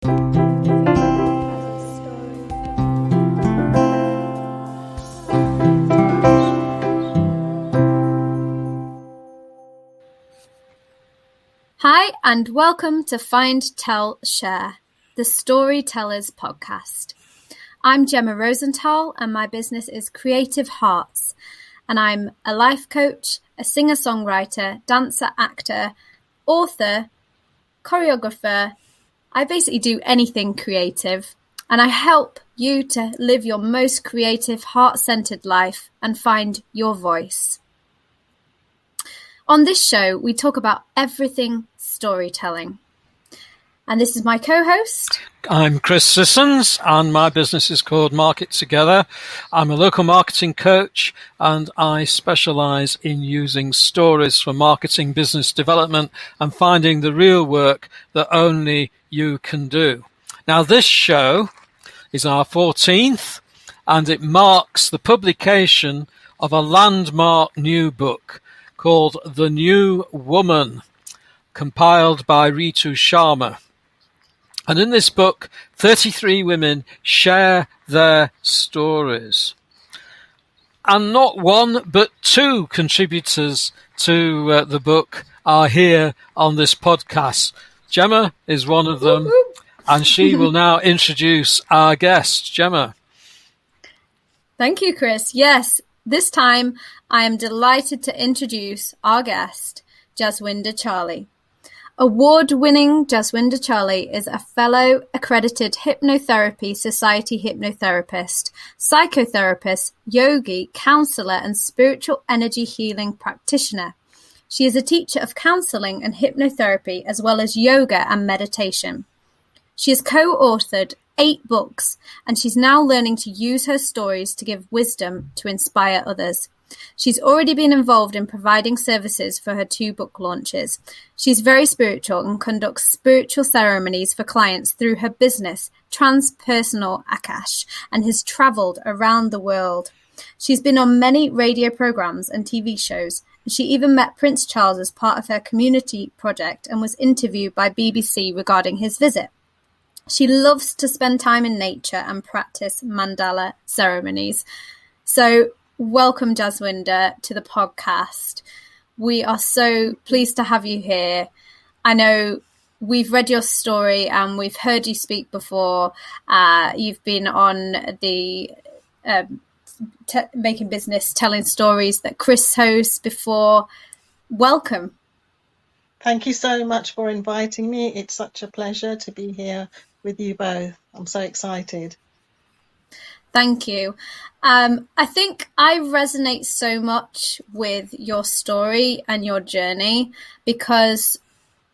Hi, and welcome to Find, Tell, Share, the Storytellers podcast. I'm Jemma Rosenthal, and my business is Creative Hearts, and I'm a life coach, a singer-songwriter, dancer, actor, author, choreographer. I basically do anything creative, and I help you to live your most creative, heart-centered life and find your voice. On this show, we talk about everything storytelling. And this is my co-host. I'm Chris Sissons, and my business is called Market Together. I'm a local marketing coach, and I specialize in using stories for marketing, business development, and finding the real work that only you can do. Now, this show is our 14th, and it marks the publication of a landmark new book called The New Woman, compiled by Ritu Sharma. And in this book, 33 women share their stories. And not one, but two contributors to the book are here on this podcast. Jemma is one of them, and she will now introduce our guest. Jemma. Thank you, Chris. Yes, this time I am delighted to introduce our guest, Jaswinder Challi. Award-winning Jaswinder Challi is a fellow accredited Hypnotherapy Society hypnotherapist, psychotherapist, yogi, counselor, and spiritual energy healing practitioner. She is a teacher of counselling and hypnotherapy, as well as yoga and meditation. She has co-authored 8 books, and she's now learning to use her stories to give wisdom to inspire others. She's already been involved in providing services for her 2 book launches. She's very spiritual and conducts spiritual ceremonies for clients through her business, Transpersonal Akash, and has travelled around the world. She's been on many radio programs and TV shows, and she even met Prince Charles as part of her community project and was interviewed by BBC regarding his visit. She loves to spend time in nature and practice mandala ceremonies. So, welcome, Jaswinder, to the podcast. We are so pleased to have you here. I know we've read your story and we've heard you speak before. You've been on the Making Business Telling Stories that Chris hosts before. Welcome. Thank you so much for inviting me. It's such a pleasure to be here with you both. I'm so excited. Thank you. I think I resonate so much with your story and your journey because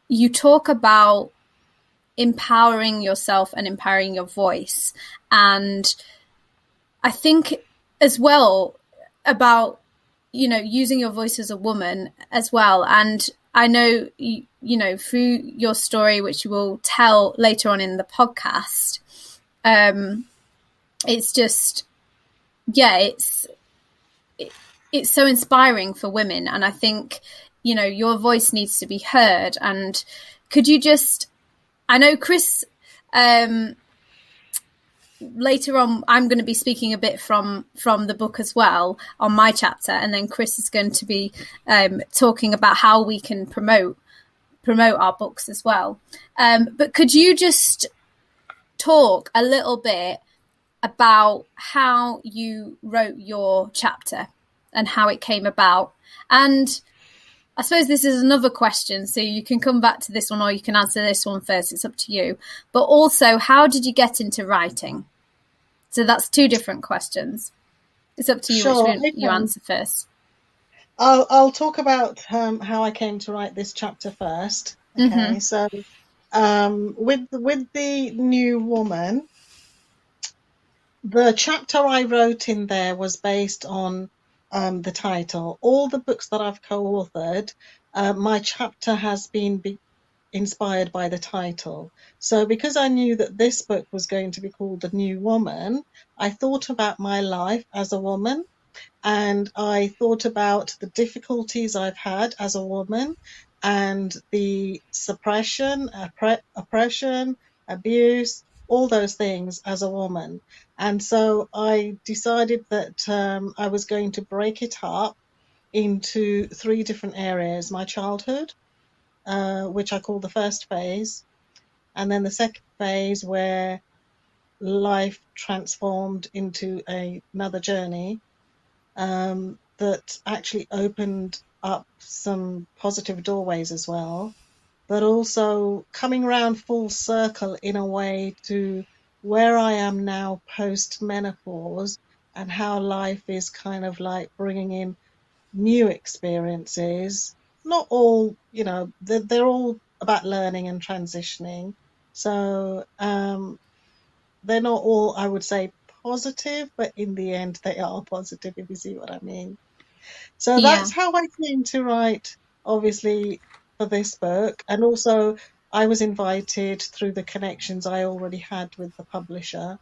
you talk about empowering yourself and empowering your voice. And I think as well about, using your voice as a woman as well. And I know, through your story, which you will tell later on in the podcast, it's just, it's so inspiring for women. And I think, your voice needs to be heard. And could you just, I know Chris, later on, I'm going to be speaking a bit from the book as well on my chapter. And then Chris is going to be talking about how we can promote our books as well. But could you just talk a little bit about how you wrote your chapter and how it came about? And I suppose this is another question, so you can come back to this one or you can answer this one first. It's up to you. But also, how did you get into writing? So that's 2 different questions. It's up to you which you answer first. I'll talk about how I came to write this chapter first. Okay, mm-hmm. So with the new woman, the chapter I wrote in there was based on the title. All the books that I've co-authored, my chapter has been inspired by the title. So because I knew that this book was going to be called The New Woman, I thought about my life as a woman, and I thought about the difficulties I've had as a woman and the suppression, oppression, abuse, all those things as a woman. And so I decided that I was going to break it up into 3 different areas: my childhood, which I call the first phase, and then the second phase where life transformed into another journey that actually opened up some positive doorways as well, but also coming around full circle in a way to where I am now post menopause, and how life is kind of like bringing in new experiences. Not all, they're all about learning and transitioning. So they're not all, I would say, positive, but in the end, they are positive, if you see what I mean. So Yeah. that's how I came to write, obviously, for this book. And also, I was invited through the connections I already had with the publisher,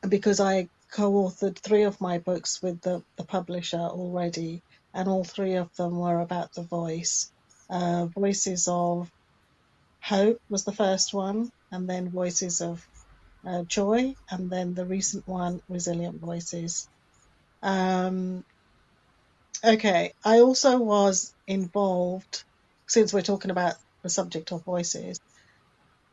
because I co-authored 3 of my books with the publisher already, and all 3 of them were about the voice. Voices of Hope was the first one, and then Voices of Joy, and then the recent one, Resilient Voices. Okay, I also was involved, since we're talking about the subject of voices,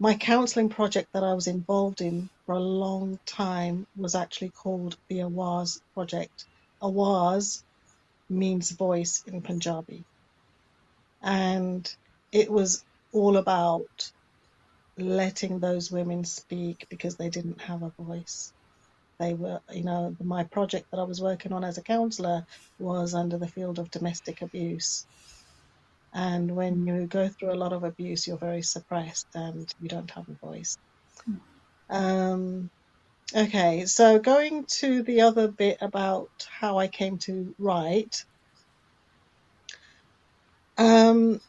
my counselling project that I was involved in for a long time was actually called the Awaz Project. Awaz means voice in Punjabi. And it was all about letting those women speak because they didn't have a voice. They were, my project that I was working on as a counsellor was under the field of domestic abuse. And when you go through a lot of abuse, you're very suppressed and you don't have a voice. Okay, so going to the other bit about how I came to write, the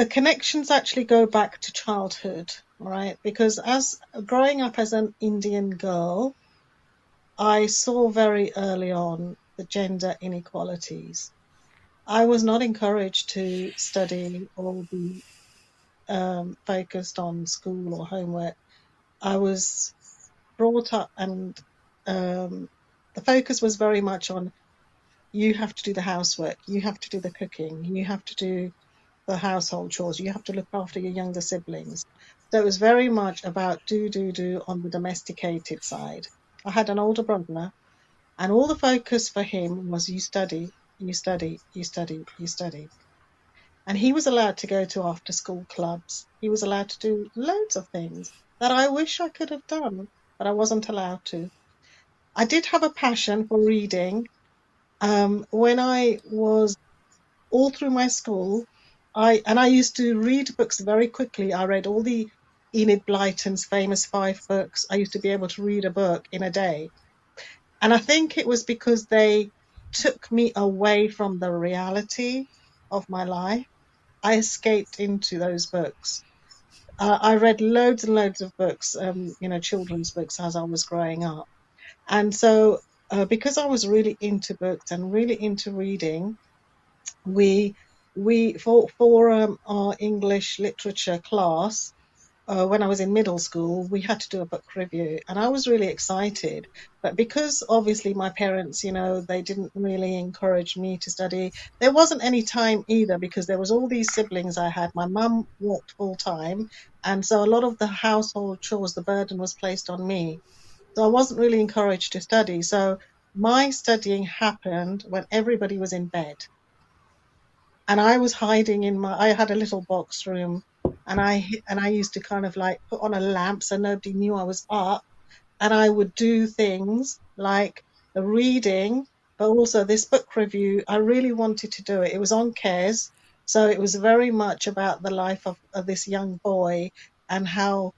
connections actually go back to childhood, right? Because as growing up as an Indian girl, I saw very early on the gender inequalities. I was not encouraged to study or be focused on school or homework. I was brought up, and the focus was very much on, you have to do the housework, you have to do the cooking, you have to do the household chores, you have to look after your younger siblings. So it was very much about do on the domesticated side. I had an older brother, and all the focus for him was you study, you study, you study, you study. And he was allowed to go to after school clubs. He was allowed to do loads of things that I wish I could have done, but I wasn't allowed to. I did have a passion for reading. When I was all through my school, I used to read books very quickly. I read all the Enid Blyton's famous 5 books. I used to be able to read a book in a day. And I think it was because they took me away from the reality of my life. I escaped into those books. I read loads and loads of books, children's books as I was growing up. And so, because I was really into books and really into reading, we for our English literature class, when I was in middle school, we had to do a book review, and I was really excited. But because obviously my parents, they didn't really encourage me to study. There wasn't any time either, because there was all these siblings I had. My mum worked full time, and so a lot of the household chores, the burden was placed on me. So I wasn't really encouraged to study. So my studying happened when everybody was in bed. And I was hiding I had a little box room, and I used to kind of like put on a lamp so nobody knew I was up, and I would do things like the reading, but also this book review. I really wanted to do it. It was on Kes, so it was very much about the life of this young boy, and how,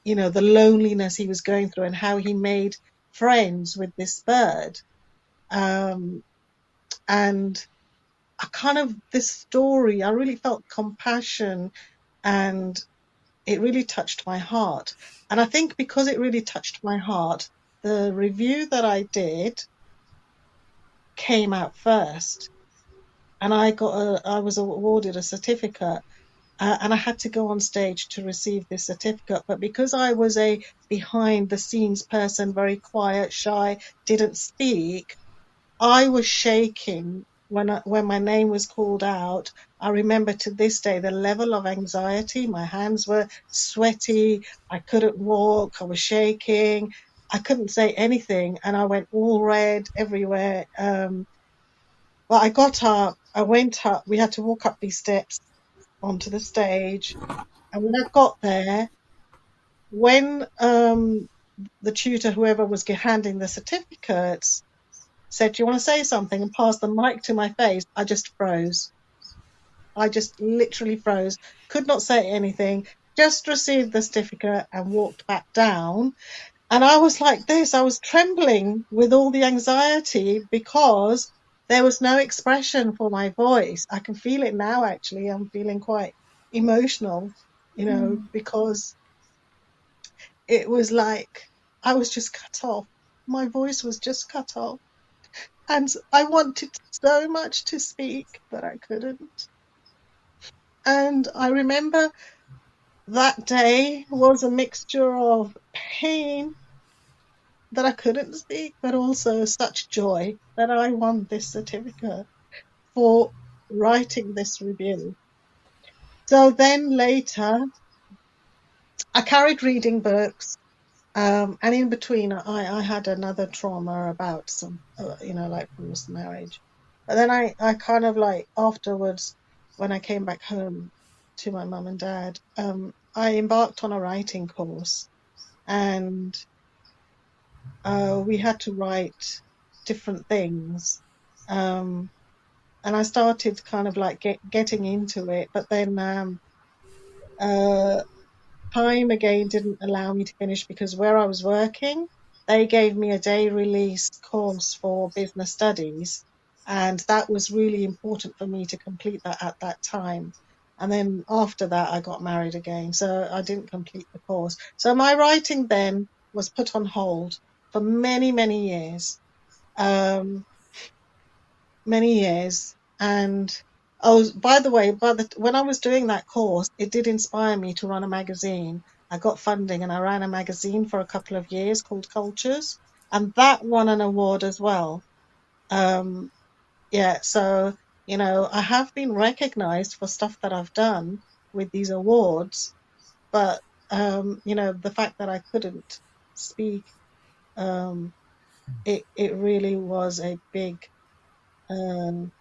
the loneliness he was going through, and how he made friends with this bird. And this story, I really felt compassion, and it really touched my heart. And I think because it really touched my heart, the review that I did came out first, and I was awarded a certificate. And I had to go on stage to receive this certificate. But because I was a behind the scenes person, very quiet, shy, didn't speak, I was shaking when my name was called out. I remember to this day the level of anxiety. My hands were sweaty. I couldn't walk. I was shaking. I couldn't say anything, and I went all red everywhere. But I got up. I went up. We had to walk up these steps onto the stage, and when I got there, when the tutor, whoever was handing the certificates, said, "Do you want to say something?" and passed the mic to my face, I just froze. I just literally froze, could not say anything, just received the certificate and walked back down. And I was like this, I was trembling with all the anxiety because there was no expression for my voice. I can feel it now, actually. I'm feeling quite emotional, because it was like I was just cut off. My voice was just cut off. And I wanted so much to speak, but I couldn't. And I remember that day was a mixture of pain that I couldn't speak, but also such joy that I won this certificate for writing this review. So then later, I carried reading books. And in between, I had another trauma about some, like forced marriage. But then I kind of like afterwards, when I came back home to my mum and dad, I embarked on a writing course, and we had to write different things. And I started kind of like getting into it, but then time again didn't allow me to finish because where I was working, they gave me a day release course for business studies, and that was really important for me to complete that at that time. And then after that, I got married again, so I didn't complete the course. So my writing then was put on hold for many, many years. Many years. And by the way, when I was doing that course, it did inspire me to run a magazine. I got funding and I ran a magazine for a couple of years called Cultures, and that won an award as well. Yeah, so, I have been recognized for stuff that I've done with these awards, but, the fact that I couldn't speak, it really was a big, um,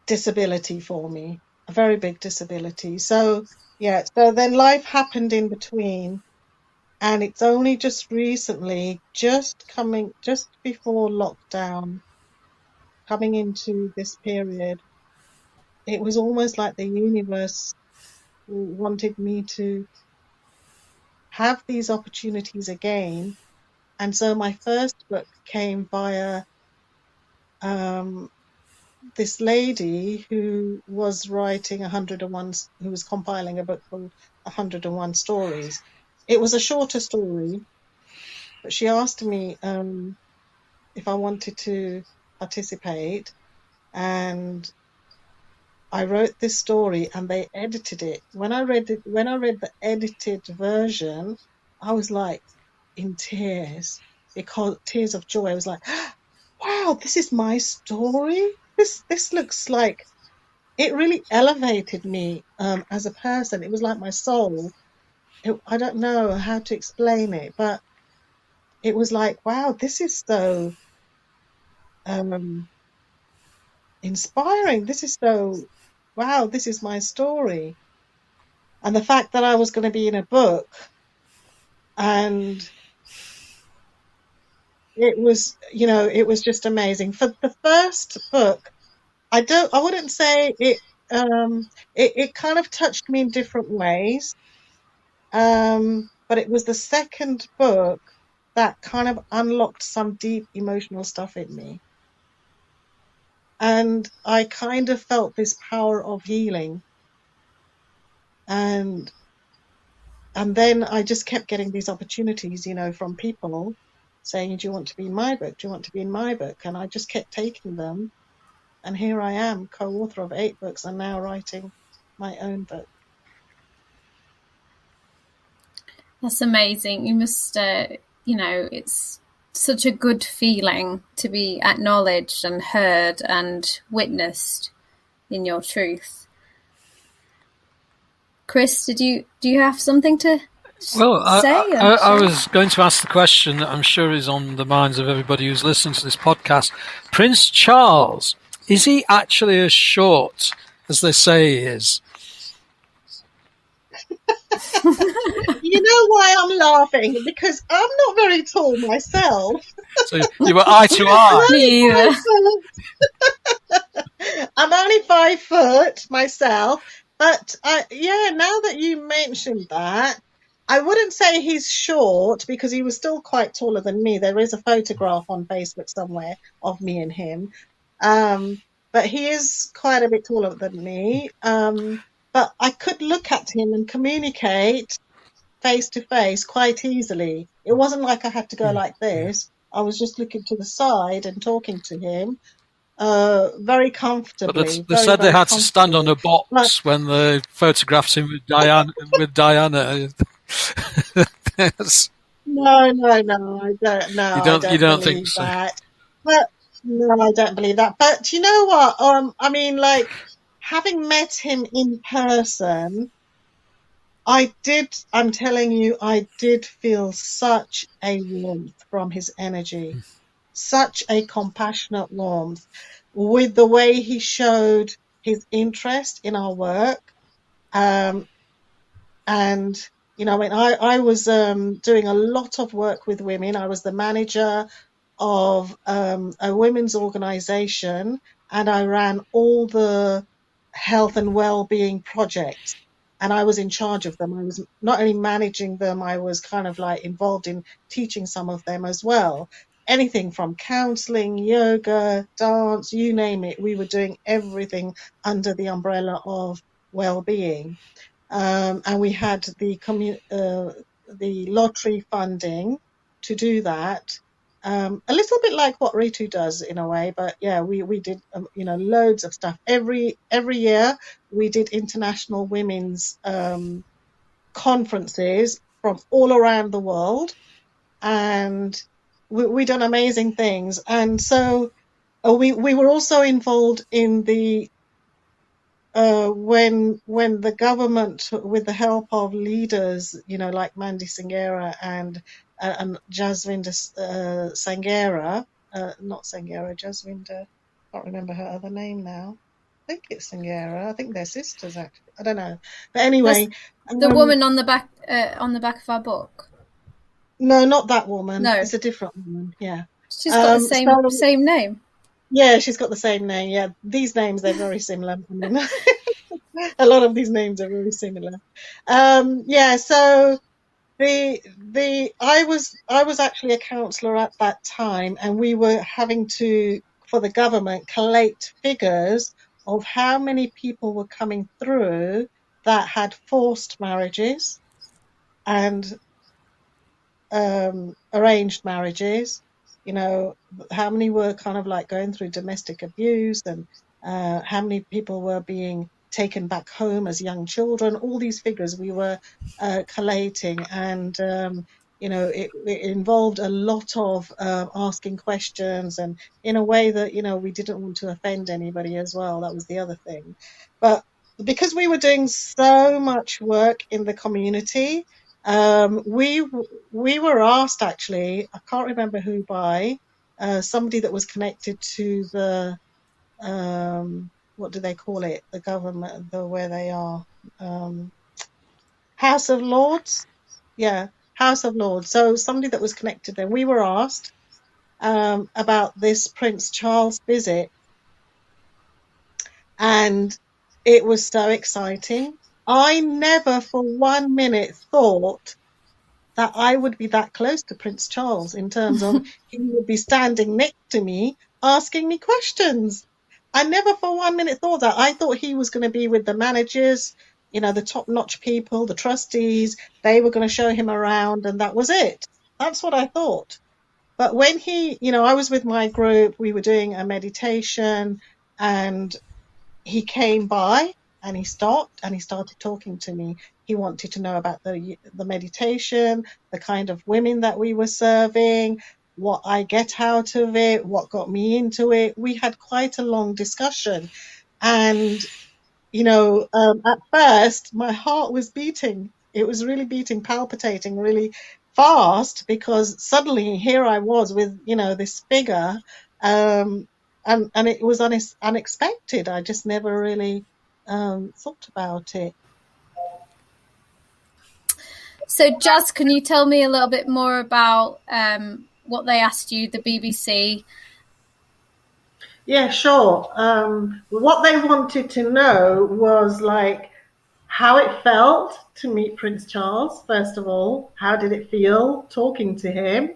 disability for me, a very big disability. So, yeah, so then life happened in between, and it's only just recently, just before lockdown, coming into this period, it was almost like the universe wanted me to have these opportunities again. And so my first book came via um, this lady who was writing 101, who was compiling a book called 101 Stories. It was a shorter story, but she asked me if I wanted to participate, and I wrote this story and they edited it. When I read the edited version, I was like in tears, because tears of joy. I was like, wow, this is my story. This looks like it really elevated me as a person. It was like my soul. I don't know how to explain it, but it was like, wow, this is so um, inspiring. This is so, wow, this is my story. And the fact that I was going to be in a book, and it was just amazing. For the first book, I wouldn't say it, it kind of touched me in different ways. But it was the second book that kind of unlocked some deep emotional stuff in me. And I kind of felt this power of healing. And then I just kept getting these opportunities, from people saying, "Do you want to be in my book? Do you want to be in my book?" And I just kept taking them. And here I am, co-author of 8 books and now writing my own book. That's amazing. You must, it's such a good feeling to be acknowledged and heard and witnessed in your truth. Chris, do you have something to say? I was going to ask the question that I'm sure is on the minds of everybody who's listening to this podcast. Prince Charles, is he actually as short as they say he is? You know why I'm laughing? Because I'm not very tall myself. So you were eye to eye. Me either. I'm only 5 foot myself. But now that you mentioned that, I wouldn't say he's short because he was still quite taller than me. There is a photograph on Facebook somewhere of me and him. But he is quite a bit taller than me. But I could look at him and communicate face to face quite easily. It wasn't like I had to go like this. I was just looking to the side and talking to him very comfortably. But they said they had to stand on a box when they photographed him with Diana. No, I don't. No, you don't think so? That. But no, I don't believe that. But you know what? I mean, like having met him in person, I'm telling you, I did feel such a warmth from his energy, such a compassionate warmth with the way he showed his interest in our work. And, when I was doing a lot of work with women, I was the manager of a women's organization, and I ran all the health and well-being projects. And I was in charge of them. I was not only managing them, I was kind of like involved in teaching some of them as well. Anything from counseling, yoga, dance, you name it. We were doing everything under the umbrella of well-being. And we had the lottery funding to do that. A little bit like what Ritu does in a way, but yeah, we did loads of stuff every year. We did international women's conferences from all around the world, and we done amazing things. And so we were also involved in the when the government, with the help of leaders, like Mandy Sangera and Jaswinder Sangera, not Sangera, Jaswinder, can't remember her other name now. I think it's Sangera. I think they're sisters, actually. I don't know, but anyway, the woman on the back of our book. No, not that woman. No, it's a different woman. Yeah, she's got the same name. Yeah, she's got the same name. Yeah, these names, they're very similar. I mean, a lot of these names are very similar. So I was actually a counsellor at that time, and we were having to, for the government, collate figures of how many people were coming through that had forced marriages and arranged marriages. How many were kind of like going through domestic abuse, and how many people were being taken back home as young children. All these figures we were collating, and it involved a lot of asking questions, and in a way that we didn't want to offend anybody as well. That was the other thing. But because we were doing so much work in the community, we were asked, actually, I can't remember who by, somebody that was connected to the what do they call it? The government, where they are, House of Lords. Yeah, House of Lords. So somebody that was connected there. We were asked about this Prince Charles visit, and it was so exciting. I never for 1 minute thought that I would be that close to Prince Charles, in terms of he would be standing next to me asking me questions. I never for 1 minute thought that. I thought he was going to be with the managers, the top-notch people, the trustees. They were going to show him around, and that was it. That's what I thought. But when I was with my group, we were doing a meditation, and he came by, and he stopped and he started talking to me. He wanted to know about the meditation, the kind of women that we were serving, what I get out of it, what got me into it. We had quite a long discussion. And, at first my heart was beating. It was really beating, palpitating really fast, because suddenly here I was with, this figure. And it was unexpected. I just never really thought about it. So, Jazz, can you tell me a little bit more about what they asked you, the BBC? Yeah, sure. What they wanted to know was how it felt to meet Prince Charles, first of all. How did it feel talking to him?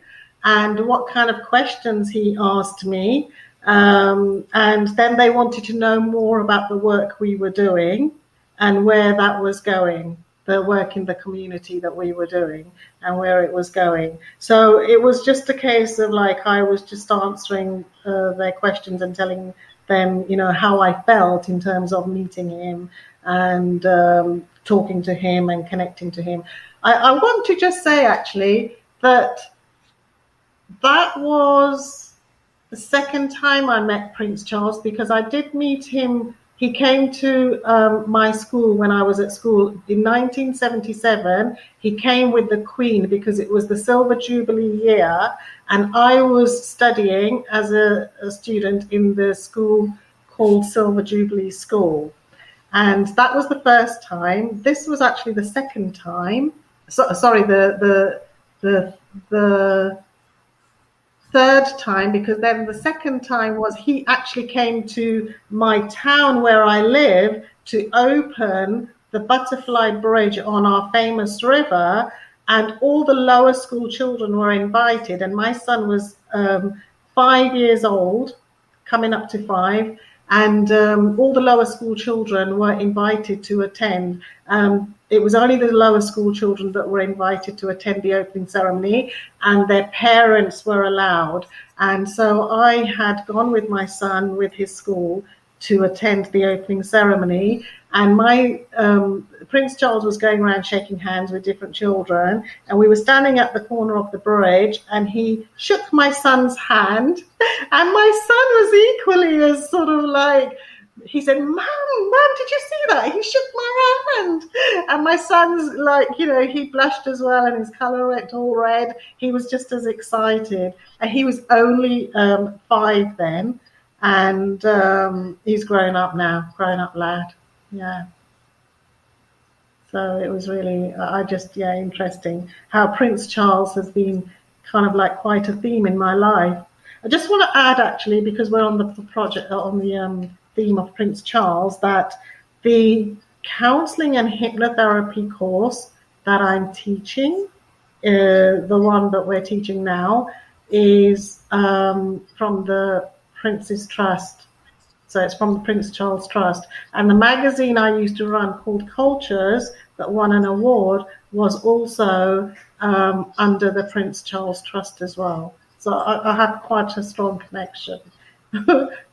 And what kind of questions he asked me. And then they wanted to know more about the work we were doing and where that was going, the work in the community that we were doing and where it was going. So it was just a case of I was just answering their questions and telling them, how I felt in terms of meeting him and talking to him and connecting to him. I want to just say, actually, that was the second time I met Prince Charles, because I did meet him. He came to my school when I was at school in 1977. He came with the Queen because it was the Silver Jubilee year, and I was studying as a student in the school called Silver Jubilee School. And that was the first time. This was actually the second time. Sorry, the third time, because then the second time was he actually came to my town where I live to open the Butterfly Bridge on our famous river, and all the lower school children were invited, and my son was 5 years old, coming up to 5, and all the lower school children were invited to attend. It was only the lower school children that were invited to attend the opening ceremony, and their parents were allowed. And so I had gone with my son, with his school, to attend the opening ceremony. And my Prince Charles was going around shaking hands with different children, and we were standing at the corner of the bridge, and he shook my son's hand, and my son was equally as he said, Mom, did you see that? He shook my hand. And my son's he blushed as well, and his colour went all red. He was just as excited. And he was only 5 then. And he's grown up now, grown up lad. Yeah. So it was really, interesting how Prince Charles has been kind of quite a theme in my life. I just want to add, actually, because we're on the project, on the theme of Prince Charles, that the Counselling and Hypnotherapy course that I'm teaching, the one that we're teaching now, is from the Prince's Trust. So it's from the Prince Charles Trust. And the magazine I used to run, called Cultures, that won an award, was also under the Prince Charles Trust as well. So I have quite a strong connection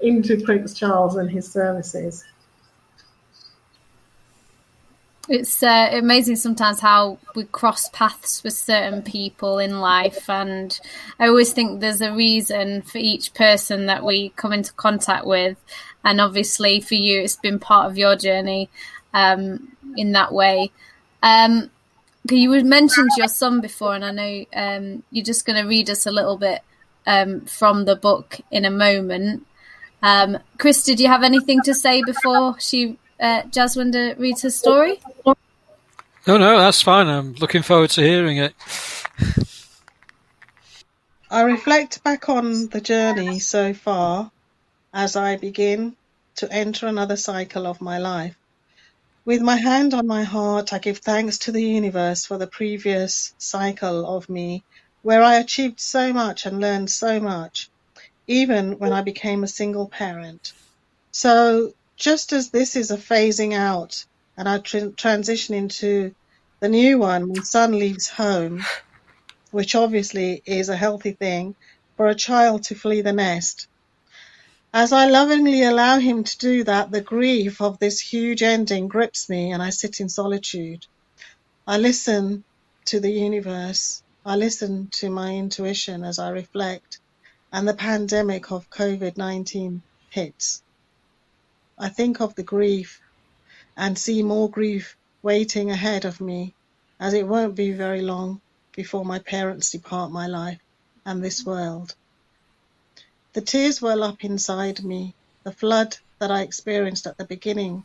into Prince Charles and his services. It's amazing sometimes how we cross paths with certain people in life, and I always think there's a reason for each person that we come into contact with, and obviously for you it's been part of your journey in that way. You mentioned your son before, and I know you're just going to read us a little bit from the book in a moment. Chris, did you have anything to say before Jaswinder reads her story? No, that's fine. I'm looking forward to hearing it. I reflect back on the journey so far as I begin to enter another cycle of my life. With my hand on my heart, I give thanks to the universe for the previous cycle of me, where I achieved so much and learned so much, even when I became a single parent. So just as this is a phasing out and I transition into the new one, my son leaves home, which obviously is a healthy thing for a child to flee the nest. As I lovingly allow him to do that, the grief of this huge ending grips me, and I sit in solitude. I listen to the universe. I listen to my intuition as I reflect, and the pandemic of COVID-19 hits. I think of the grief and see more grief waiting ahead of me, as it won't be very long before my parents depart my life and this world. The tears well up inside me, the flood that I experienced at the beginning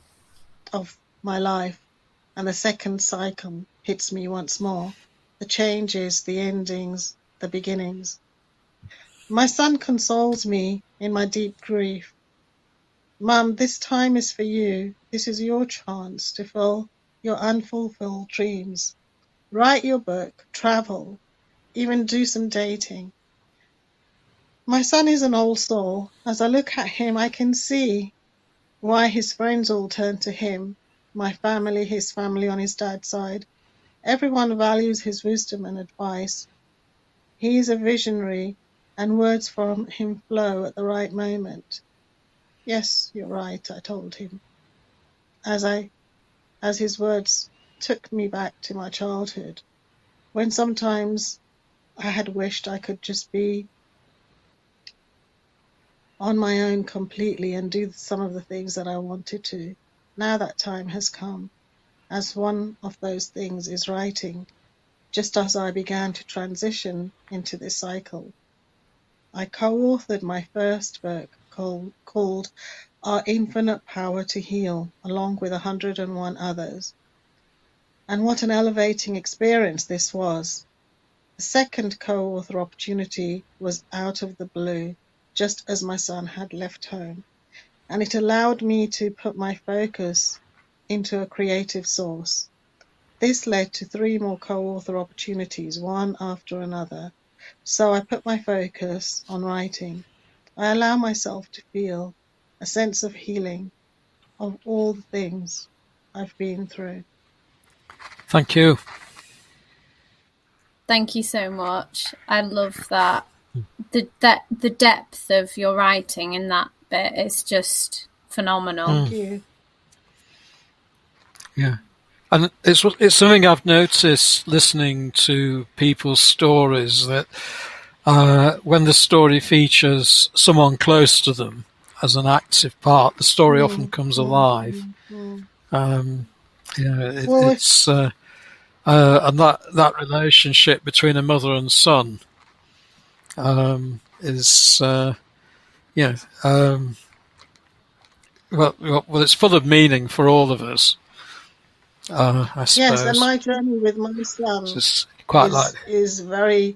of my life, and the second cycle hits me once more. The changes, the endings, the beginnings. My son consoles me in my deep grief. Mum, this time is for you. This is your chance to fill your unfulfilled dreams. Write your book, travel, even do some dating. My son is an old soul. As I look at him, I can see why his friends all turn to him. My family, his family on his dad's side. Everyone values his wisdom and advice. He is a visionary, and words from him flow at the right moment. Yes, you're right, I told him, as his words took me back to my childhood, when sometimes I had wished I could just be on my own completely and do some of the things that I wanted to. Now that time has come, as one of those things is writing, just as I began to transition into this cycle. I co-authored my first book called Our Infinite Power to Heal, along with 101 others. And what an elevating experience this was. The second co-author opportunity was out of the blue, just as my son had left home. And it allowed me to put my focus into a creative source. This led to 3 more co-author opportunities, one after another. So I put my focus on writing. I allow myself to feel a sense of healing of all the things I've been through. Thank you. Thank you so much. I love that. The depth of your writing in that bit is just phenomenal. Thank you. Yeah. And it's something I've noticed listening to people's stories, that when the story features someone close to them as an active part, the story often comes alive. It's and that relationship between a mother and son is well, it's full of meaning for all of us. I suppose. Yes, and my journey with my son is very,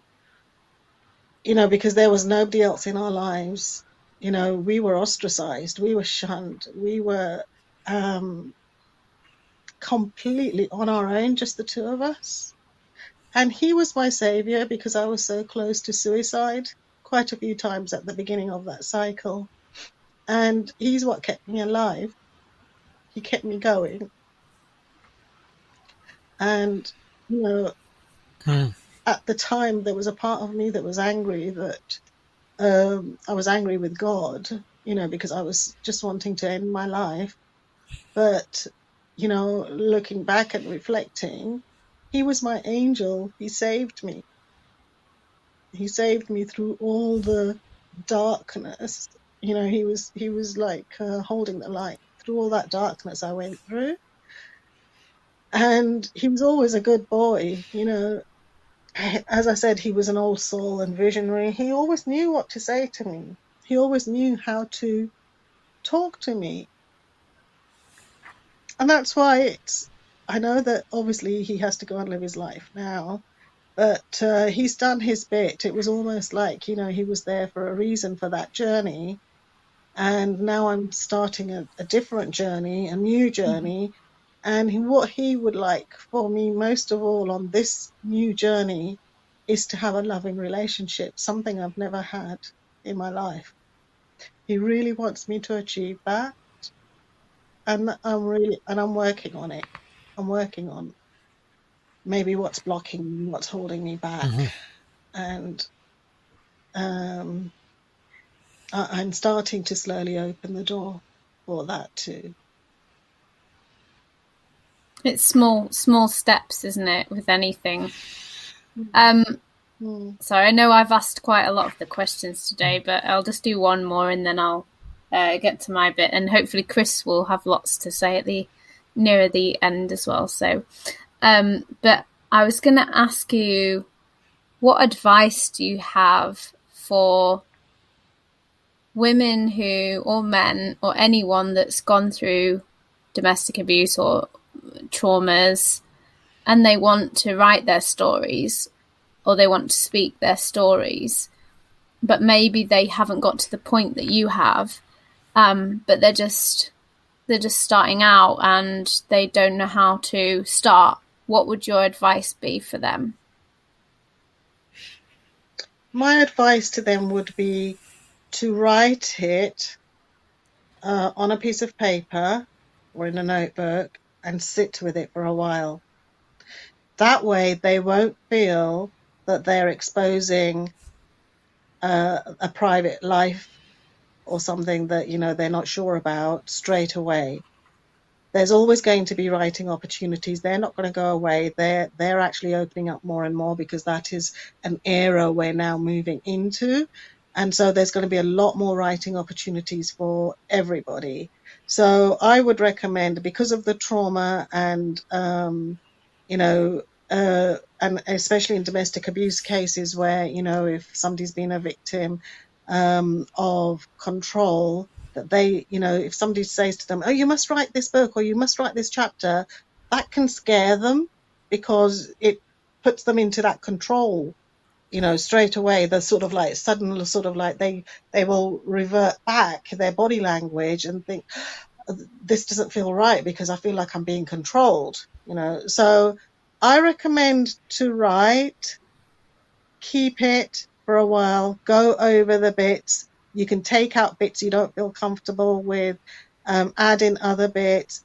because there was nobody else in our lives. We were ostracized, we were shunned, we were completely on our own, just the 2 of us. And he was my savior because I was so close to suicide quite a few times at the beginning of that cycle. And he's what kept me alive. He kept me going. And, at the time, there was a part of me that was angry that I was angry with God, because I was just wanting to end my life. But, looking back and reflecting, he was my angel. He saved me. He saved me through all the darkness. He was like holding the light through all that darkness I went through. And he was always a good boy, As I said, he was an old soul and visionary. He always knew what to say to me. He always knew how to talk to me. And that's why I know that obviously he has to go and live his life now, but he's done his bit. It was almost like, he was there for a reason for that journey. And now I'm starting a different journey, a new journey. And what he would like for me most of all on this new journey is to have a loving relationship, something I've never had in my life. He really wants me to achieve that. And I'm working on it. I'm working on maybe what's blocking me, what's holding me back. And I'm starting to slowly open the door for that too. It's small steps, isn't it, with anything? Sorry, I know I've asked quite a lot of the questions today, but I'll just do one more and then I'll get to my bit, and hopefully Chris will have lots to say at the nearer the end as well. So, but I was going to ask you, what advice do you have for women who, or men, or anyone that's gone through domestic abuse or traumas, and they want to write their stories, or they want to speak their stories, but maybe they haven't got to the point that you have, but they're just starting out and they don't know how to start? What would your advice be for them? My advice to them would be to write it on a piece of paper or in a notebook and sit with it for a while. That way they won't feel that they're exposing a private life or something that, they're not sure about straight away. There's always going to be writing opportunities. They're not going to go away. They're actually opening up more and more, because that is an era we're now moving into. And so there's going to be a lot more writing opportunities for everybody. So I would recommend, because of the trauma and, and especially in domestic abuse cases where, if somebody's been a victim of control, that they, if somebody says to them, oh, you must write this book or you must write this chapter, that can scare them, because it puts them into that control, straight away. The sort of like sudden sort of like they will revert back their body language and think, this doesn't feel right because I feel like I'm being controlled, So I recommend to write, keep it for a while, go over the bits. You can take out bits you don't feel comfortable with, add in other bits.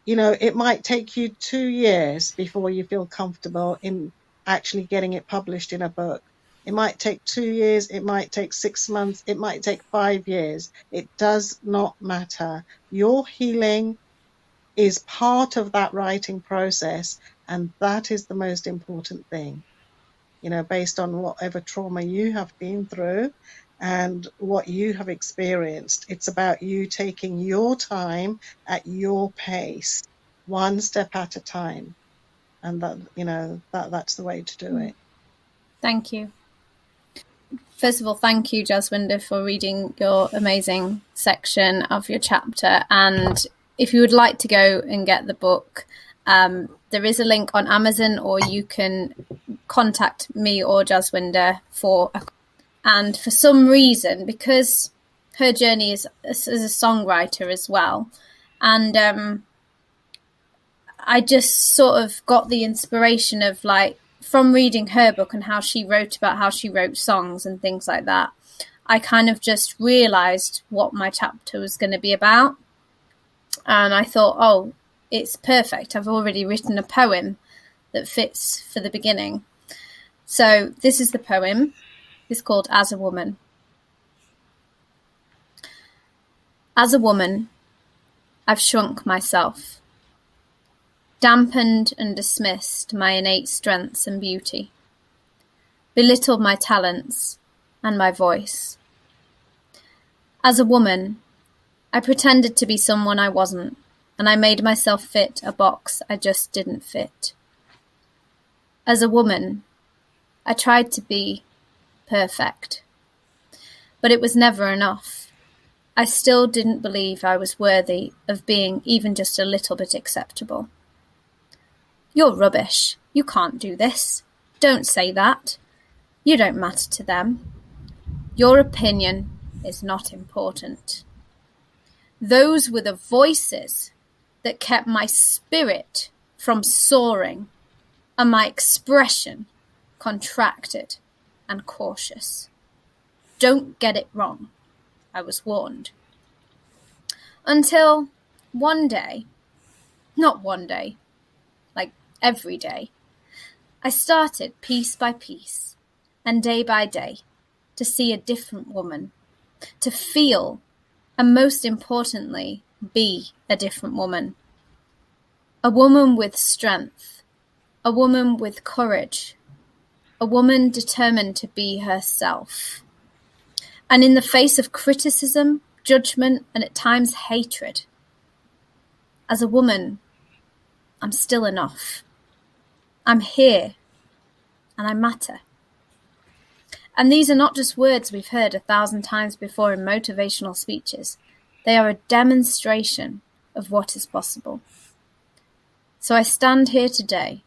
It might take you 2 years before you feel comfortable in actually getting it published in a book. It might take 2 years, it might take 6 months, it might take 5 years. It does not matter. Your healing is part of that writing process, and that is the most important thing. Based on whatever trauma you have been through and what you have experienced. It's about you taking your time at your pace, one step at a time. And that's the way to do it. Thank you. First of all, thank you, Jaswinder, for reading your amazing section of your chapter. And if you would like to go and get the book, there is a link on Amazon, or you can contact me or Jaswinder and for some reason, because her journey is as a songwriter as well, and I just sort of got the inspiration of, like, from reading her book and how she wrote about how she wrote songs and things like that, I kind of just realised what my chapter was going to be about. And I thought, oh, it's perfect. I've already written a poem that fits for the beginning. So this is the poem. It's called As a Woman. As a woman, I've shrunk myself, dampened and dismissed my innate strengths and beauty, belittled my talents and my voice. As a woman, I pretended to be someone I wasn't, and I made myself fit a box I just didn't fit. As a woman, I tried to be perfect, but it was never enough. I still didn't believe I was worthy of being even just a little bit acceptable. You're rubbish. You can't do this. Don't say that. You don't matter to them. Your opinion is not important. Those were the voices that kept my spirit from soaring and my expression contracted and cautious. Don't get it wrong, I was warned. Until one day, not one day, like every day, I started piece by piece and day by day to see a different woman, to feel, and most importantly, be a different woman. A woman with strength, a woman with courage, a woman determined to be herself. And in the face of criticism, judgment, and at times hatred, as a woman, I'm still enough. I'm here, and I matter. And these are not just words we've heard 1,000 times before in motivational speeches. They are a demonstration of what is possible. So I stand here today,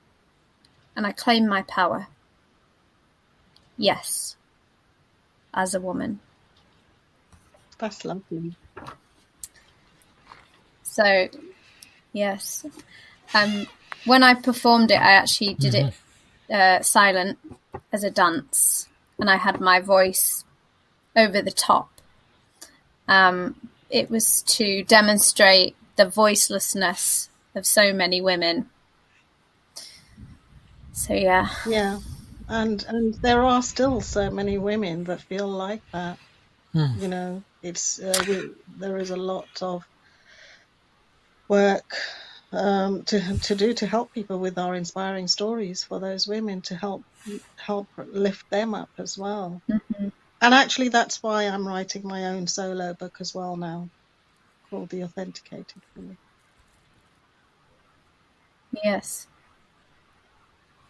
and I claim my power. Yes, as a woman. That's lovely. So, yes. When I performed it, I actually did it silent as a dance, and I had my voice over the top. It was to demonstrate the voicelessness of so many women. So, yeah. Yeah. And there are still so many women that feel like that. You know, it's there is a lot of work to do to help people with our inspiring stories for those women, to help lift them up as well. Mm-hmm. And actually, that's why I'm writing my own solo book as well now, called The Authenticated Voice. Yes.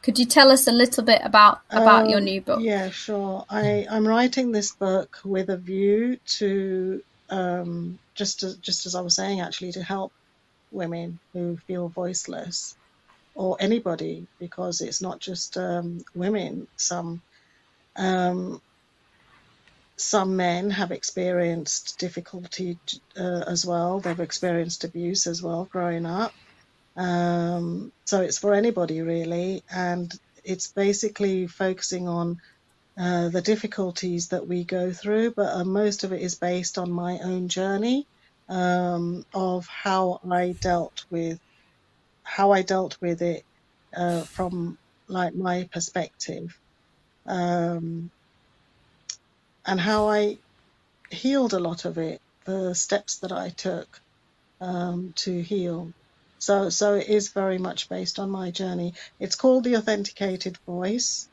Could you tell us a little bit about your new book? Yeah, sure. I'm writing this book with a view to just as I was saying, actually, to help women who feel voiceless, or anybody, because it's not just women. Some men have experienced difficulty as well. They've experienced abuse as well growing up. So it's for anybody really, and it's basically focusing on the difficulties that we go through, but most of it is based on my own journey of how I dealt with it from like my perspective, and how I healed a lot of it, the steps that I took to heal. So it is very much based on my journey. It's called The Authenticated Voice.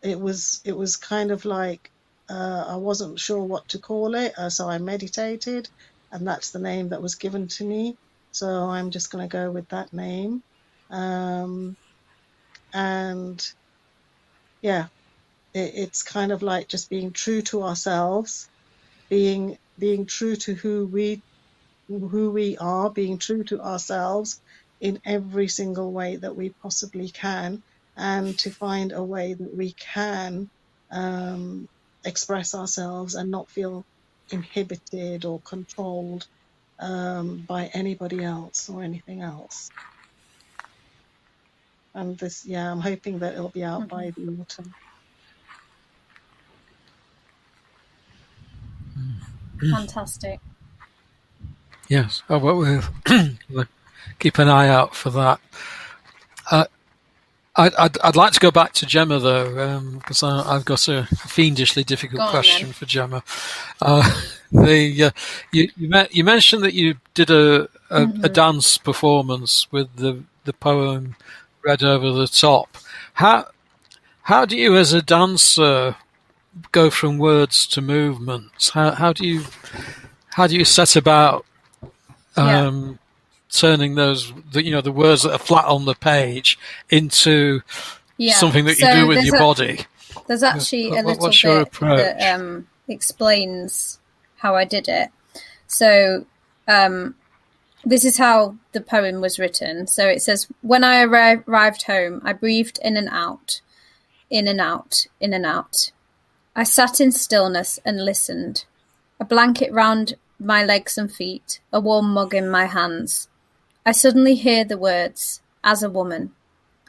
It was kind of like I wasn't sure what to call it, so I meditated, and that's the name that was given to me. So I'm just going to go with that name. And yeah, it's kind of like just being true to ourselves, being true to who we are, being true to ourselves in every single way that we possibly can, and to find a way that we can express ourselves and not feel inhibited or controlled by anybody else or anything else. And this, yeah, I'm hoping that it'll be out by the autumn. Fantastic. Yes. Oh, well, we'll keep an eye out for that. I'd like to go back to Jemma though, because I've got a fiendishly difficult question for Jemma. You mentioned that you did a dance performance with the poem read over the top. How do you, as a dancer, go from words to movements? How do you set about turning the words that are flat on the page into something that you do with your body? There's actually a little bit that explains how I did it. So this is how the poem was written. So it says, when I arrived home, I breathed in and out, in and out, in and out. I sat in stillness and listened. A blanket round my legs and feet, a warm mug in my hands. I suddenly hear the words, as a woman.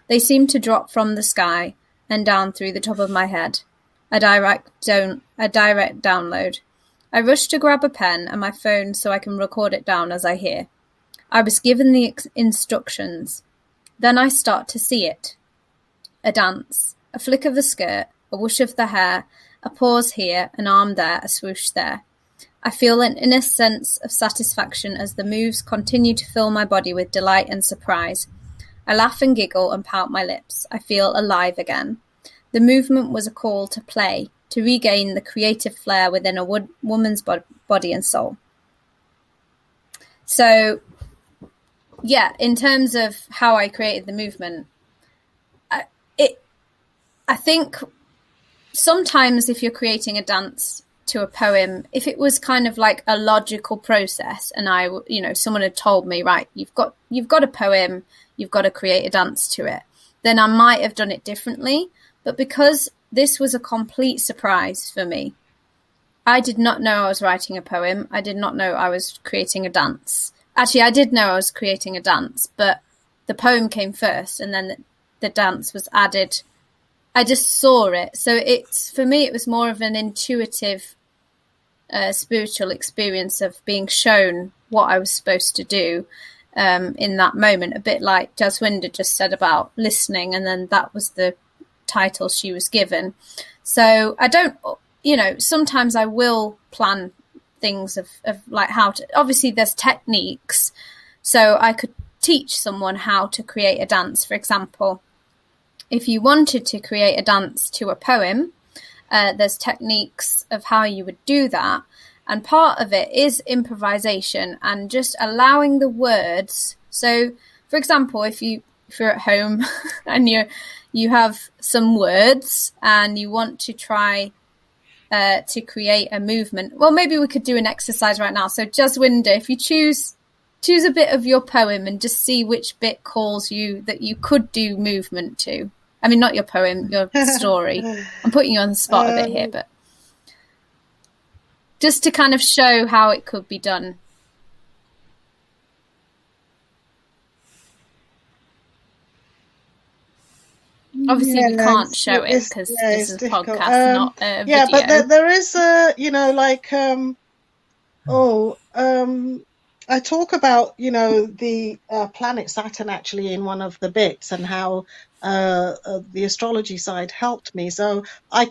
They seem to drop from the sky and down through the top of my head. A direct download. I rush to grab a pen and my phone so I can record it down as I hear. I was given the instructions. Then I start to see it. A dance, a flick of the skirt, a whoosh of the hair, A pause here, an arm there, a swoosh there. I feel an inner sense of satisfaction as the moves continue to fill my body with delight and surprise. I laugh and giggle and pout my lips. I feel alive again. The movement was a call to play, to regain the creative flair within a woman's body and soul. So, yeah, in terms of how I created the movement, I think sometimes if you're creating a dance to a poem, if it was kind of like a logical process and someone had told me, right, you've got a poem, you've got to create a dance to it, then I might have done it differently. But because this was a complete surprise for me, I did not know I was writing a poem. I did not know I was creating a dance. Actually, I did know I was creating a dance, but the poem came first and then the dance was added. I just saw it. So for me, it was more of an intuitive, spiritual experience of being shown what I was supposed to do in that moment. A bit like Jaswinder just said about listening, and then that was the title she was given. So I don't, sometimes I will plan things of like how to, obviously there's techniques. So I could teach someone how to create a dance, for example. If you wanted to create a dance to a poem, there's techniques of how you would do that. And part of it is improvisation and just allowing the words. So, for example, if you're at home and you have some words and you want to try to create a movement, well, maybe we could do an exercise right now. So, Jaswinder, if you choose a bit of your poem and just see which bit calls you that you could do movement to. I mean, not your poem, your story. I'm putting you on the spot a bit here, but just to kind of show how it could be done. Obviously, we can't show it because this is a podcast, not a video. Yeah, but there is I talk about, the planet Saturn actually in one of the bits and how the astrology side helped me. So I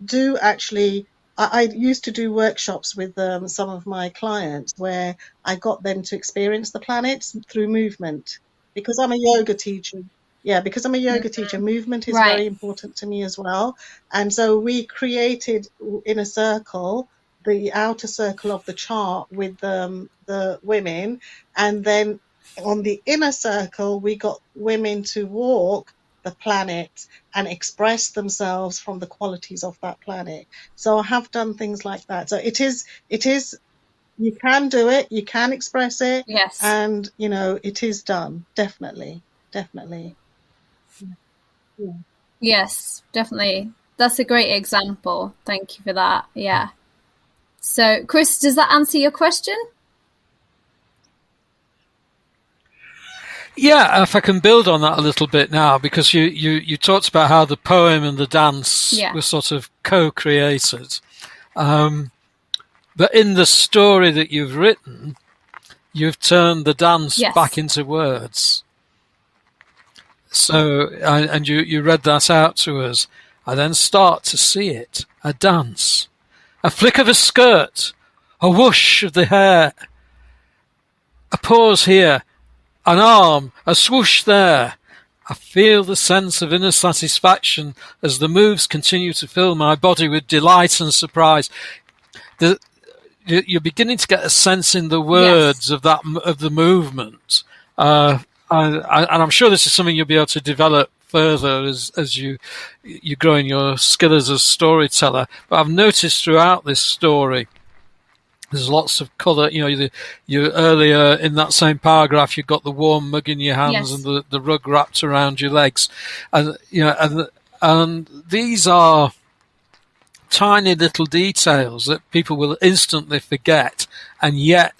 do actually, I used to do workshops with some of my clients where I got them to experience the planets through movement. Because I'm a yoga teacher. Yeah, because I'm a yoga teacher, movement is very important to me as well. And so we created in a circle, the outer circle of the chart with the women, and then on the inner circle we got women to walk the planet and express themselves from the qualities of that planet. So I have done things like that. So it is you can do it, you can express it. Yes. And it is done. Definitely. Yeah. Yes, definitely. That's a great example. Thank you for that. Yeah. So, Chris, does that answer your question? Yeah, if I can build on that a little bit now, because you talked about how the poem and the dance were sort of co-created. But in the story that you've written, you've turned the dance back into words. So, and you read that out to us. I then start to see it, a dance. A flick of a skirt, a whoosh of the hair, a pause here, an arm, a swoosh there. I feel the sense of inner satisfaction as the moves continue to fill my body with delight and surprise. You're beginning to get a sense in the words of the movement, and I'm sure this is something you'll be able to develop further as you grow in your skill as a storyteller. But I've noticed throughout this story, there's lots of colour. You earlier in that same paragraph, you've got the warm mug in your hands and the rug wrapped around your legs, and and these are tiny little details that people will instantly forget, and yet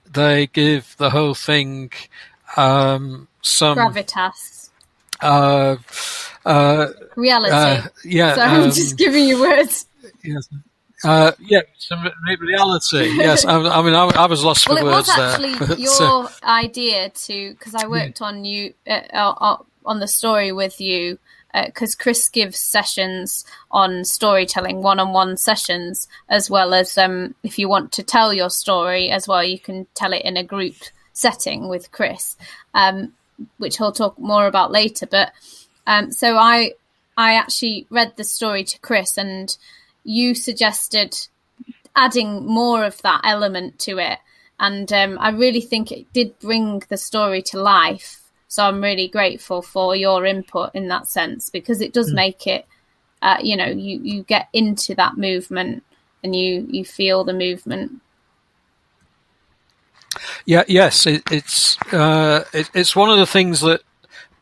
they give the whole thing some gravitas. Reality. So I'm just giving you words. Yes. Some reality. Yes, I mean, I was lost for words there. Well, it was actually your idea because I worked on you on the story with you because Chris gives sessions on storytelling, one-on-one sessions, as well as if you want to tell your story as well, you can tell it in a group setting with Chris, which he'll talk more about later. But so I actually read the story to Chris, and you suggested adding more of that element to it. And I really think it did bring the story to life. So I'm really grateful for your input in that sense, because it does make it, you get into that movement and you feel the movement. Yes, it's one of the things that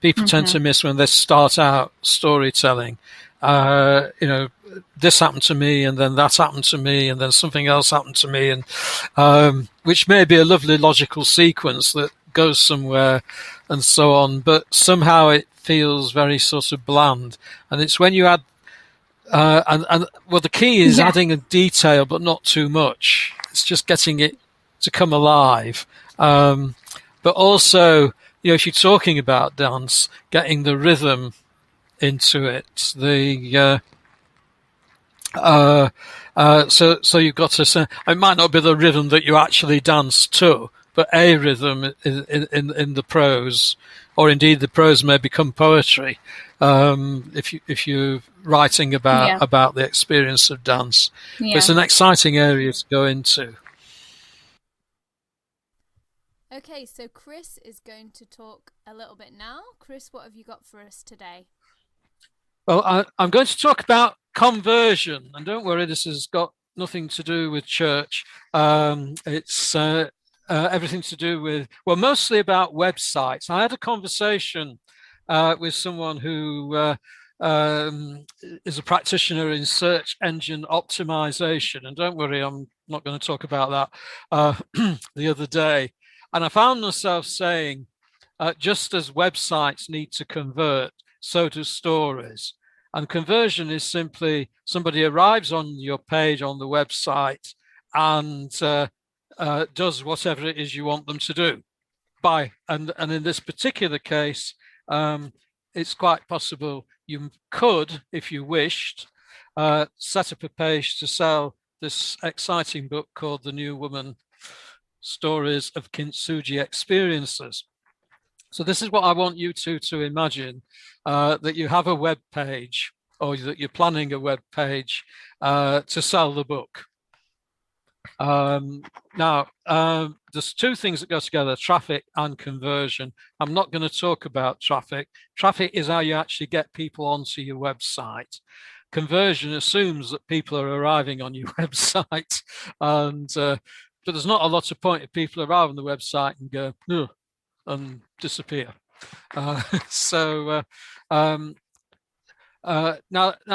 people tend to miss when they start out storytelling. This happened to me, and then that happened to me, and then something else happened to me, and which may be a lovely logical sequence that goes somewhere and so on, but somehow it feels very sort of bland. And it's when you add the key is adding a detail, but not too much. It's just getting it to come alive. But also, if you're talking about dance, getting the rhythm into it, so you've got to say, it might not be the rhythm that you actually dance to, but a rhythm in the prose, or indeed the prose may become poetry if you're writing about the experience of dance. But it's an exciting area to go into. Okay, so Chris is going to talk a little bit now. Chris, what have you got for us today? Well, I'm going to talk about conversion, and don't worry, this has got nothing to do with church. It's everything to do with, mostly about websites. I had a conversation with someone who is a practitioner in search engine optimization, and don't worry, I'm not going to talk about that the other day. And I found myself saying, just as websites need to convert, so do stories. And conversion is simply somebody arrives on your page on the website and does whatever it is you want them to do. And in this particular case, it's quite possible you could, if you wished, set up a page to sell this exciting book called The New Woman, Stories of Kintsugi Experiences. So this is what I want you to imagine, that you have a web page, or that you're planning a web page to sell the book. Now, there's two things that go together, traffic and conversion. I'm not going to talk about traffic. Traffic is how you actually get people onto your website. Conversion assumes that people are arriving on your website, and but there's not a lot of point if people arrive on the website and go, ugh, and disappear. Now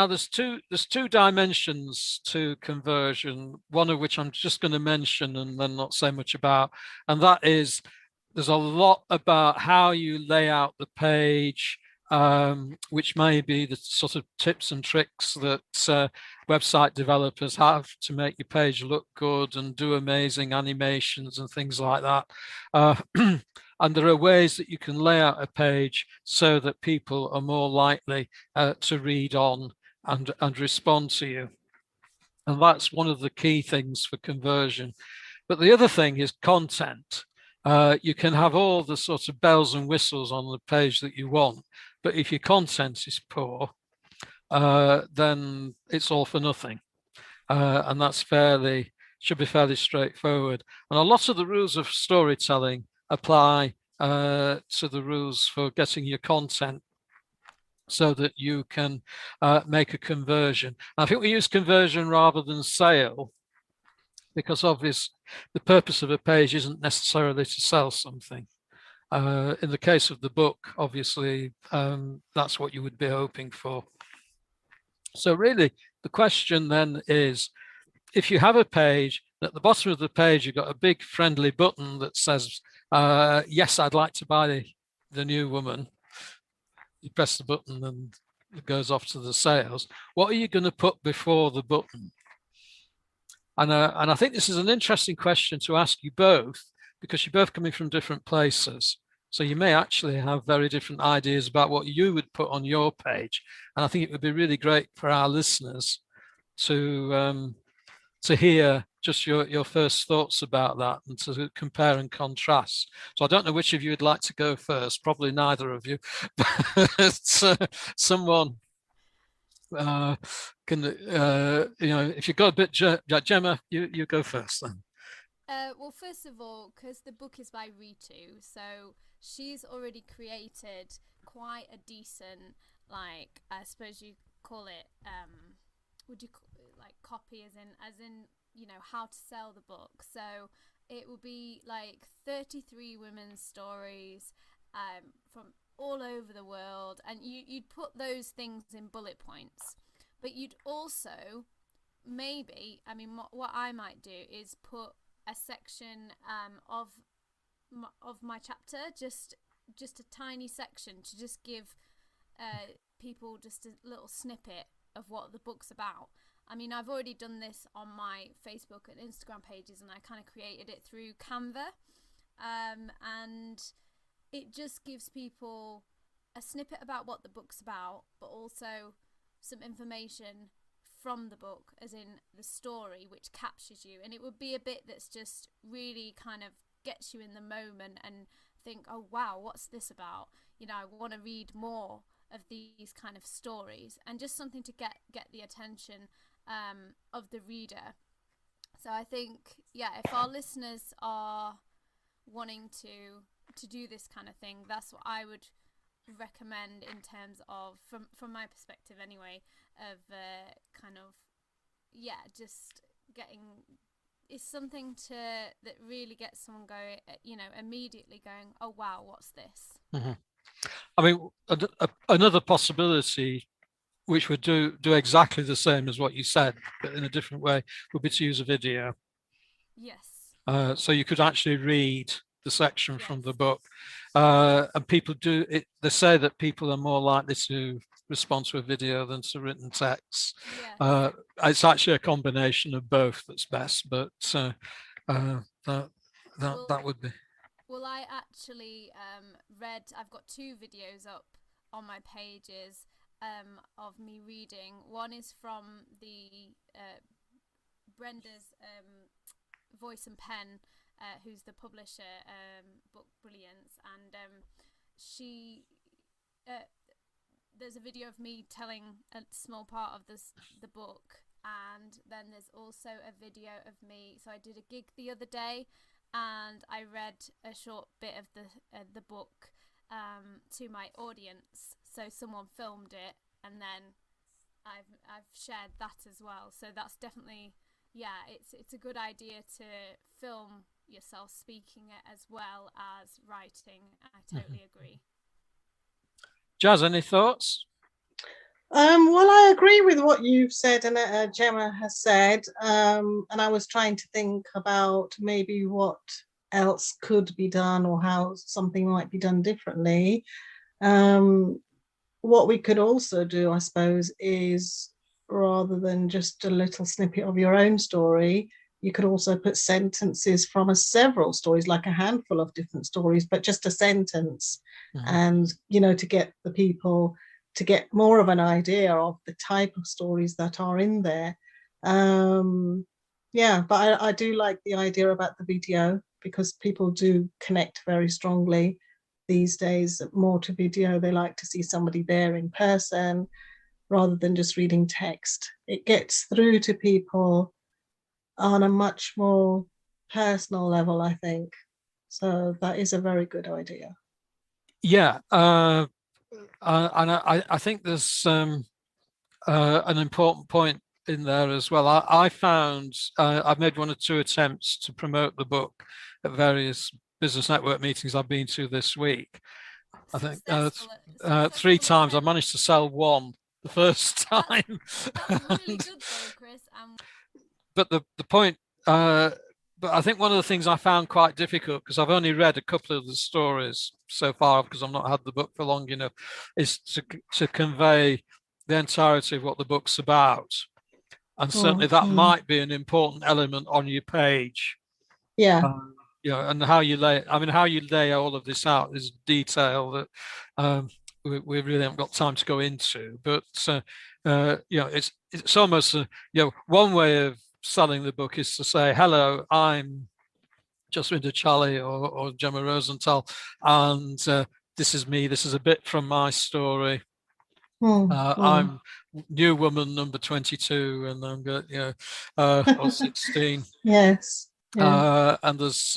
there's two dimensions to conversion, one of which I'm just going to mention and then not say much about, and that is there's a lot about how you lay out the page, which may be the sort of tips and tricks that website developers have to make your page look good and do amazing animations and things like that. And there are ways that you can lay out a page so that people are more likely to read on and respond to you. And that's one of the key things for conversion. But the other thing is content. You can have all the sort of bells and whistles on the page that you want, but if your content is poor, then it's all for nothing. And that's should be fairly straightforward. And a lot of the rules of storytelling apply to the rules for getting your content so that you can make a conversion. I think we use conversion rather than sale, because obviously the purpose of a page isn't necessarily to sell something. In the case of the book, obviously, that's what you would be hoping for. So really, the question then is, if you have a page, at the bottom of the page, you've got a big friendly button that says, yes, I'd like to buy the New Woman. You press the button and it goes off to the sales. What are you going to put before the button? And I think this is an interesting question to ask you both, because you're both coming from different places. So you may actually have very different ideas about what you would put on your page. And I think it would be really great for our listeners to hear just your first thoughts about that and to compare and contrast. So I don't know which of you would like to go first. Probably neither of you. But someone can, if you've got a bit, Jemma, you go first then. Well, first of all, because the book is by Ritu, so she's already created quite a decent, like, I suppose you call it, would you call it, like, copy as in, how to sell the book. So it will be like 33 women's stories from all over the world, and you'd put those things in bullet points, but you'd also maybe, what I might do is put a section of my chapter, just a tiny section to just give people just a little snippet of what the book's about. I've already done this on my Facebook and Instagram pages, and I kind of created it through Canva, and it just gives people a snippet about what the book's about, but also some information from the book, as in the story, which captures you. And it would be a bit that's just really kind of gets you in the moment and think, oh wow, what's this about? I want to read more of these kind of stories, and just something to get the attention of the reader. So I think, if our listeners are wanting to do this kind of thing, that's what I would recommend in terms of, from my perspective anyway, of just getting, it's something that really gets someone going, immediately going, oh wow, what's this? Another possibility, which would do exactly the same as what you said, but in a different way, would be to use a video. Yes. So you could actually read the section from the book, and people do it. They say that people are more likely to respond to a video than to written text. Yes. It's actually a combination of both that's best, but that would be. Well, I actually I've got 2 videos up on my pages of me reading. One is from the Brenda's Voice and Pen, who's the publisher, Book Brilliance, and she there's a video of me telling a small part of the book, and then there's also a video of me. So I did a gig the other day, and I read a short bit of the book to my audience. So someone filmed it, and then I've shared that as well. So that's definitely, it's a good idea to film yourself speaking it as well as writing. I totally agree. Jazz, any thoughts? Well, I agree with what you've said and Jemma has said, and I was trying to think about maybe what else could be done or how something might be done differently. What we could also do, I suppose, is rather than just a little snippet of your own story, you could also put sentences from several stories, like a handful of different stories, but just a sentence, and to get the people to get more of an idea of the type of stories that are in there. But I do like the idea about the video, because people do connect very strongly these days more to video. They like to see somebody there in person rather than just reading text. It gets through to people on a much more personal level, I think. So that is a very good idea. Yeah. And I think there's an important point in there as well. I found I've made 1 or 2 attempts to promote the book at various business network meetings I've been to this week. I think 3 times. I managed to sell 1 the first time. That's really good though, Chris. But the point, but I think one of the things I found quite difficult, because I've only read a couple of the stories so far, because I've not had the book for long enough, is to convey the entirety of what the book's about. And certainly that might be an important element on your page. Yeah. and how you lay all of this out is detail that we really haven't got time to go into. But it's almost one way of selling the book is to say, hello, I'm Jaswinder Challi or Jemma Rosenthal, and this is me. This is a bit from my story. I'm new woman number 22, and I'm good, or 16. Yes. Yeah. And there's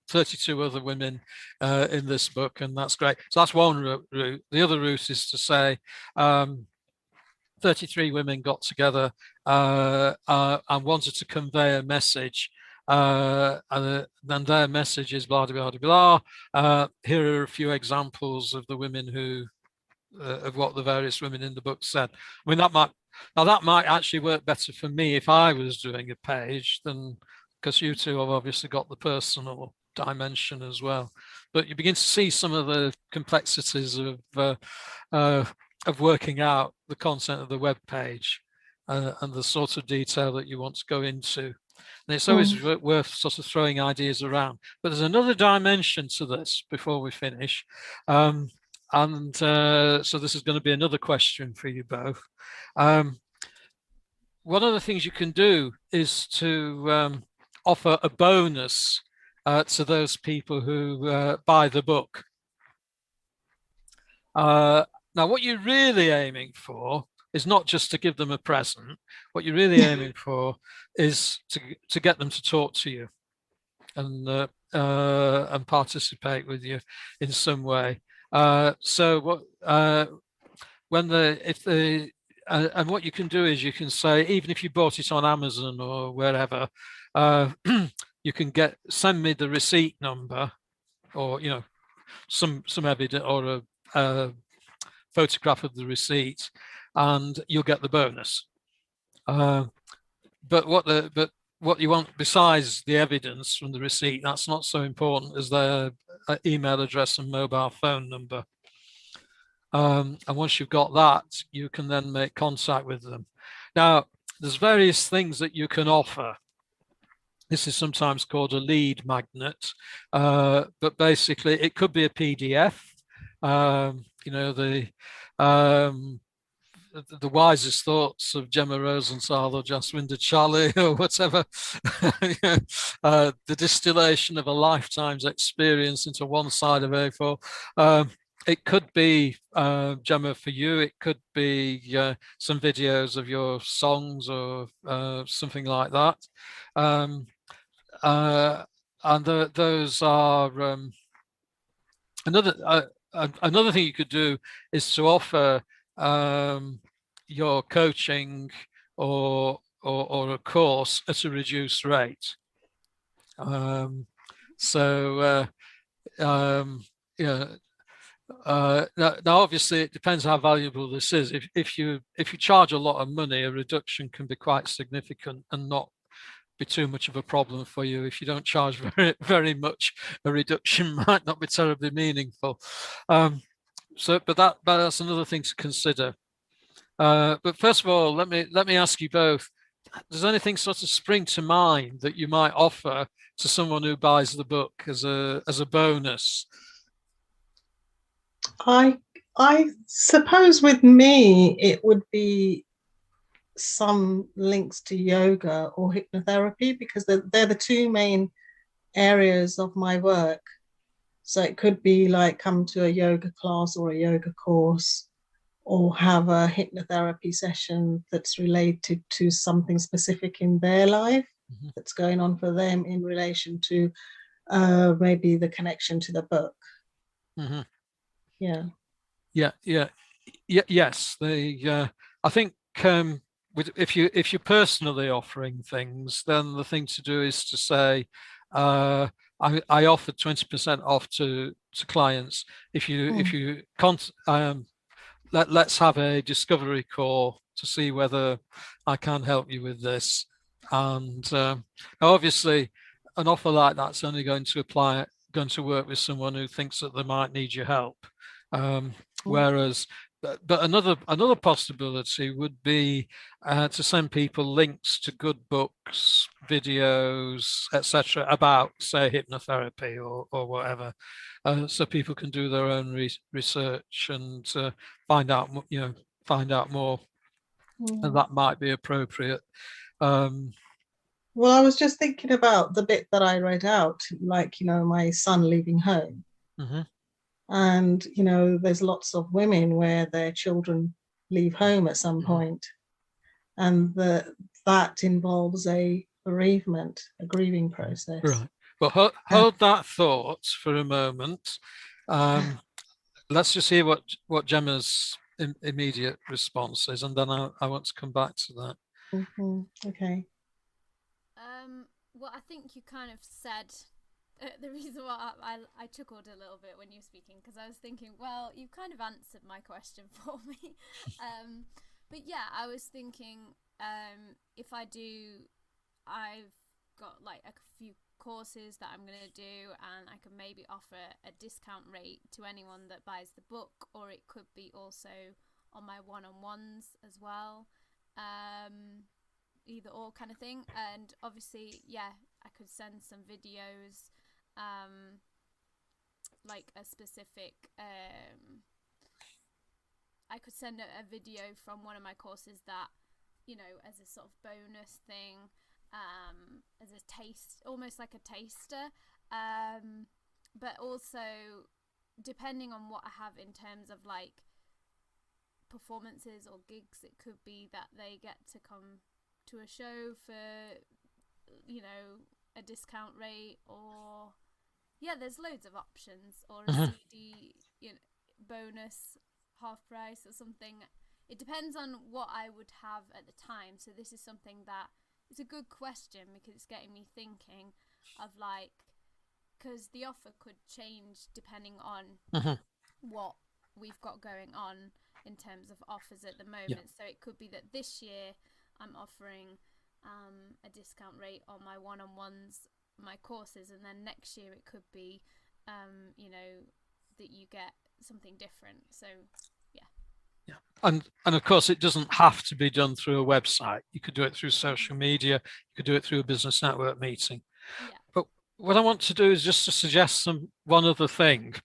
32 other women in this book, and that's great. So that's one route. The other route is to say 33 women got together and wanted to convey a message. And then their message is blah, blah, blah, blah. Here are a few examples of the women who of what the various women in the book said. I mean, that might actually work better for me if I was doing a page, than because you two have obviously got the personal dimension as well. But you begin to see some of the complexities of working out the content of the web page and the sort of detail that you want to go into. And it's always worth sort of throwing ideas around. But there's another dimension to this before we finish. So this is going to be another question for you both. One of the things you can do is to offer a bonus to those people who buy the book. Now, what you're really aiming for is not just to give them a present. What you're really aiming for is to get them to talk to you and participate with you in some way. So what and what you can do is you can say, even if you bought it on Amazon or wherever, you can send me the receipt number, or some evidence or a photograph of the receipt, and you'll get the bonus. But what you want besides the evidence from the receipt, that's not so important as their email address and mobile phone number. And once you've got that, you can then make contact with them. Now, there's various things that you can offer. This is sometimes called a lead magnet, but basically it could be a PDF. The wisest thoughts of Jemma Rosenthal or Jaswinder Challi or whatever, the distillation of a lifetime's experience into one side of A4. It could be, Jemma, for you, it could be some videos of your songs or something like that. Those are another thing you could do is to offer your coaching or a course at a reduced rate. Now obviously it depends how valuable this is. If you charge a lot of money, a reduction can be quite significant and not be too much of a problem for you. If you don't charge very, very much, a reduction might not be terribly meaningful. But that's another thing to consider. But first of all, let me ask you both: does anything sort of spring to mind that you might offer to someone who buys the book as a bonus? I suppose with me it would be some links to yoga or hypnotherapy, because they're the two main areas of my work. So it could be like come to a yoga class or a yoga course, or have a hypnotherapy session that's related to something specific in their life that's going on for them in relation to maybe the connection to the book. Yeah. Yes. I think if you're personally offering things, then the thing to do is to say, I offer 20% off to clients if you let's have a discovery call to see whether I can help you with this. And obviously an offer like that's only going to work with someone who thinks that they might need your help. Whereas but another possibility would be to send people links to good books, videos, etc., about, say, hypnotherapy or whatever, so people can do their own research and find out, find out more, and that might be appropriate. Well, I was just thinking about the bit that I read out, like, my son leaving home. Mm-hmm. And, there's lots of women where their children leave home at some point, and that involves a bereavement, a grieving process. Right. Well, hold that thought for a moment. Let's just hear what Gemma's immediate response is, and then I want to come back to that. Okay. Well, I think you kind of said the reason why I chuckled a little bit when you were speaking, because I was thinking, well, you kind of answered my question for me. But yeah, I was thinking, if I've got like a few courses that I'm going to do, and I can maybe offer a discount rate to anyone that buys the book, or it could be also on my one-on-ones as well. Either or kind of thing. And obviously, yeah, I could send some videos, like a specific, I could send a video from one of my courses that, as a sort of bonus thing, as a taste, almost like a taster, but also depending on what I have in terms of like performances or gigs, it could be that they get to come to a show for, a discount rate, or there's loads of options, or a CD, bonus half price or something. It depends on what I would have at the time. So this is something that is a good question, because it's getting me thinking of like, because the offer could change depending on what we've got going on in terms of offers at the moment. So it could be that this year I'm offering a discount rate on my one-on-ones, my courses, and then next year it could be, that you get something different. So, yeah. And of course, it doesn't have to be done through a website. You could do it through social media. You could do it through a business network meeting. Yeah. But what I want to do is just to suggest one other thing,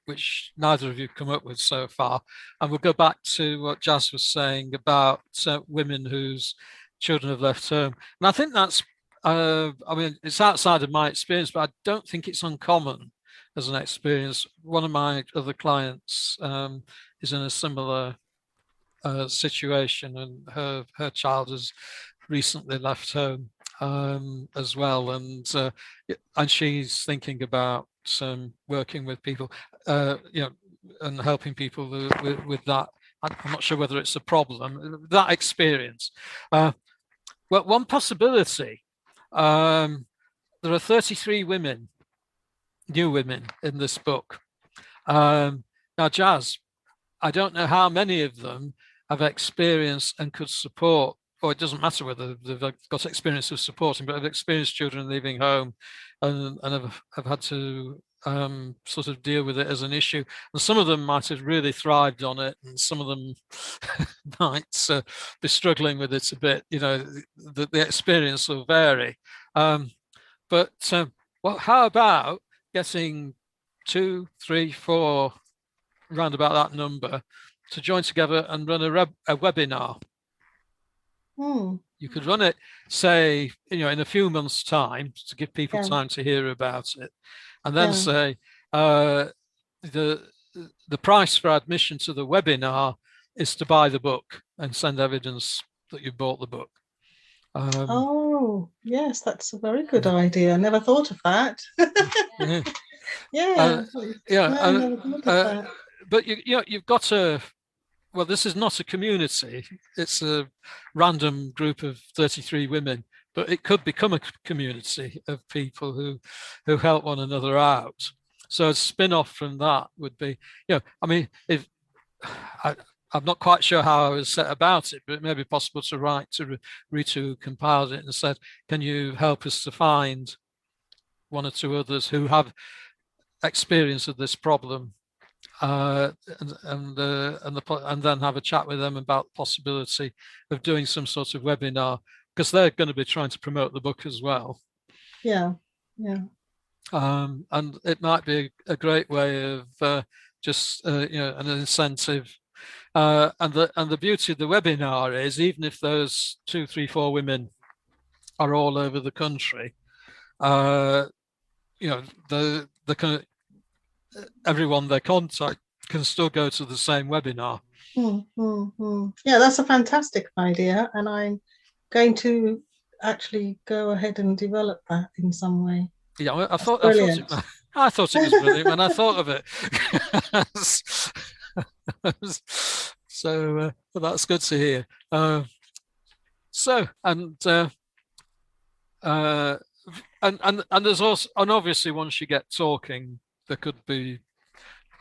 which neither of you come up with so far. And we'll go back to what Jazz was saying about women whose children have left home. And I think that's, it's outside of my experience, but I don't think it's uncommon as an experience. One of my other clients is in a similar situation, and her child has recently left home as well, and she's thinking about working with people, and helping people with that. I'm not sure whether it's a problem, that experience. Well, one possibility, there are 33 women, new women, in this book. Now, Jazz, I don't know how many of them have experience and could support, or it doesn't matter whether they've got experience of supporting, but have experienced children leaving home and have had to sort of deal with it as an issue. And some of them might have really thrived on it, and some of them might be struggling with it a bit. The experience will vary. But how about getting 2, 3, 4, round about that number, to join together and run a webinar? You could run it, say, in a few months' time, to give people time to hear about it, and then say the price for admission to the webinar is to buy the book and send evidence that you bought the book. Oh, yes, that's a very good idea. I never thought of that. But you've got to. Well, this is not a community. It's a random group of 33 women, but it could become a community of people who help one another out. So a spin-off from that would be, if I'm not quite sure how I was set about it, but it may be possible to write to Ritu, who compiled it, and said, can you help us to find one or two others who have experience of this problem, and then have a chat with them about the possibility of doing some sort of webinar, because they're going to be trying to promote the book as well. Yeah. And it might be a great way of just an incentive. And the beauty of the webinar is, even if those 2, 3, 4 women are all over the country, the kind of everyone they contact can still go to the same webinar. Yeah, that's a fantastic idea, and I'm going to actually go ahead and develop that in some way. Yeah, I thought it was brilliant when I thought of it. So that's good to hear. And there's also, and obviously once you get talking, there could be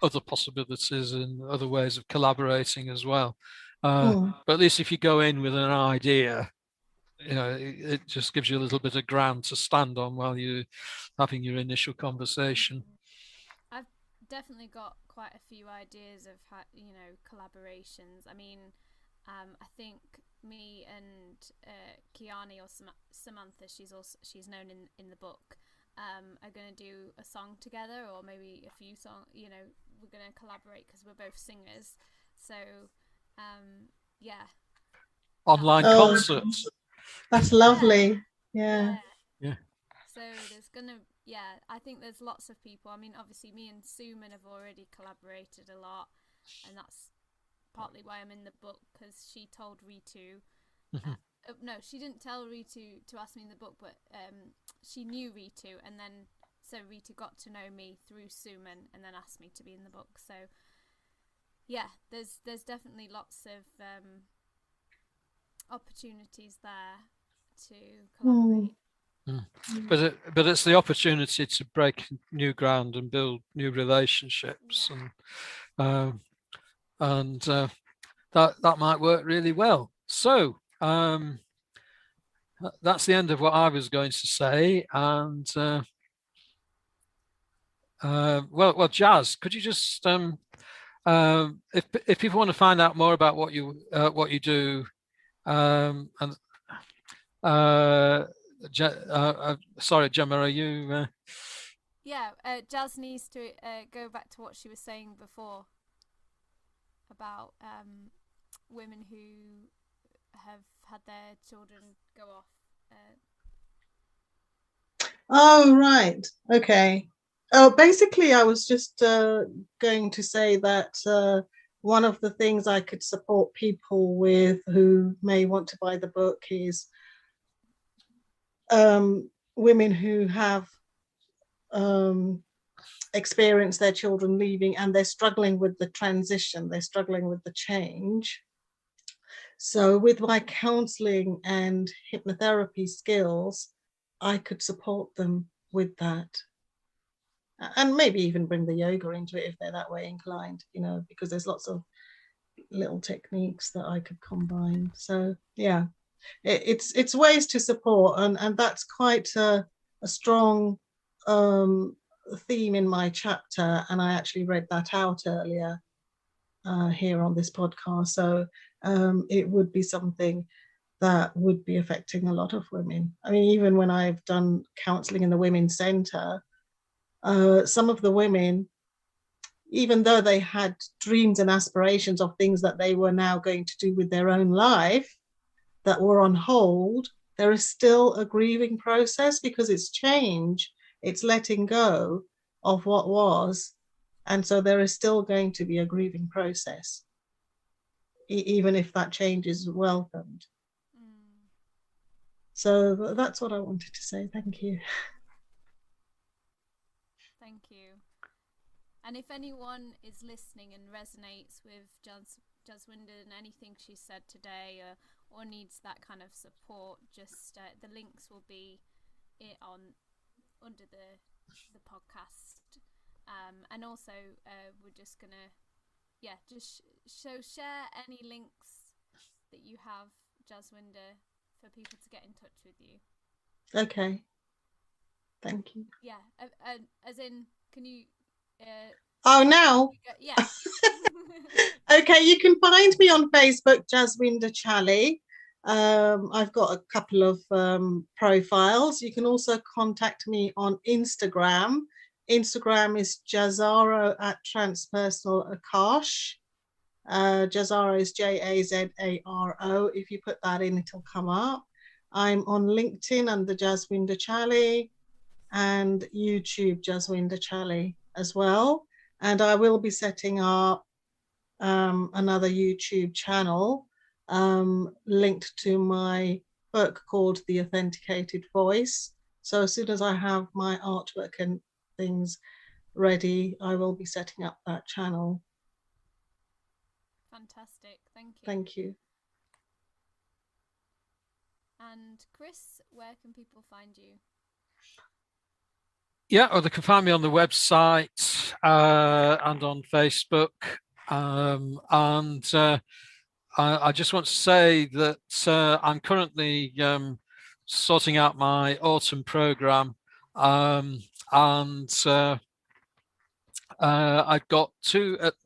other possibilities and other ways of collaborating as well. But at least if you go in with an idea, it just gives you a little bit of ground to stand on while you're having your initial conversation. I've definitely got quite a few ideas of how, collaborations. I mean, I think me and Kiani, or Samantha, she's known in the book, are going to do a song together, or maybe a few songs. We're going to collaborate because we're both singers. So, yeah. Online concerts. That's lovely. Yeah. So there's I think there's lots of people. I mean, obviously me and Suman have already collaborated a lot, and that's partly why I'm in the book, because she told Ritu. No, she didn't tell Ritu to ask me in the book, but she knew Ritu, and then so Ritu got to know me through Suman, and then asked me to be in the book. So yeah, there's definitely lots of opportunities there to collaborate. But it's the opportunity to break new ground and build new relationships, and that might work really well. So that's the end of what I was going to say. And well, Jazz, could you just if people want to find out more about what you do, and sorry, Gemma, are you? Jazz needs to go back to what she was saying before about women who have had their children go off. Oh, right. Okay. Basically, I was just going to say that one of the things I could support people with who may want to buy the book is women who have experienced their children leaving, and they're struggling with the transition, they're struggling with the change. So with my counselling and hypnotherapy skills, I could support them with that. And maybe even bring the yoga into it if they're that way inclined, because there's lots of little techniques that I could combine. So yeah, it's ways to support, and that's quite a strong theme in my chapter, and I actually read that out earlier here on this podcast. So it would be something that would be affecting a lot of women. I mean, even when I've done counselling in the Women's Centre, some of the women, even though they had dreams and aspirations of things that they were now going to do with their own life that were on hold, there is still a grieving process, because it's change, it's letting go of what was. And so there is still going to be a grieving process, even if that change is welcomed. So that's what I wanted to say. Thank you. Thank you. And if anyone is listening and resonates with Jaswinder and anything she said today, or needs that kind of support, just the links will be under the podcast. And also we're just gonna just share any links that you have, Jaswinder, for people to get in touch with you. Okay. Thank you. Yeah. As in, can you Oh, now? Yes. Okay, you can find me on Facebook, Jaswinder Challi. I've got a couple of profiles. You can also contact me on Instagram. Instagram is Jazaro at Transpersonal Akash. Jazaro is Jazaro. If you put that in, it'll come up. I'm on LinkedIn under Jaswinder Challi and YouTube Jaswinder Challi as well. And I will be setting up another YouTube channel linked to my book called The Authenticated Voice. So as soon as I have my artwork and things ready, I will be setting up that channel. Fantastic. Thank you. Thank you. And Chris, where can people find you? Yeah, or they can find me on the website and on Facebook. I just want to say that I'm currently sorting out my autumn program, and I've got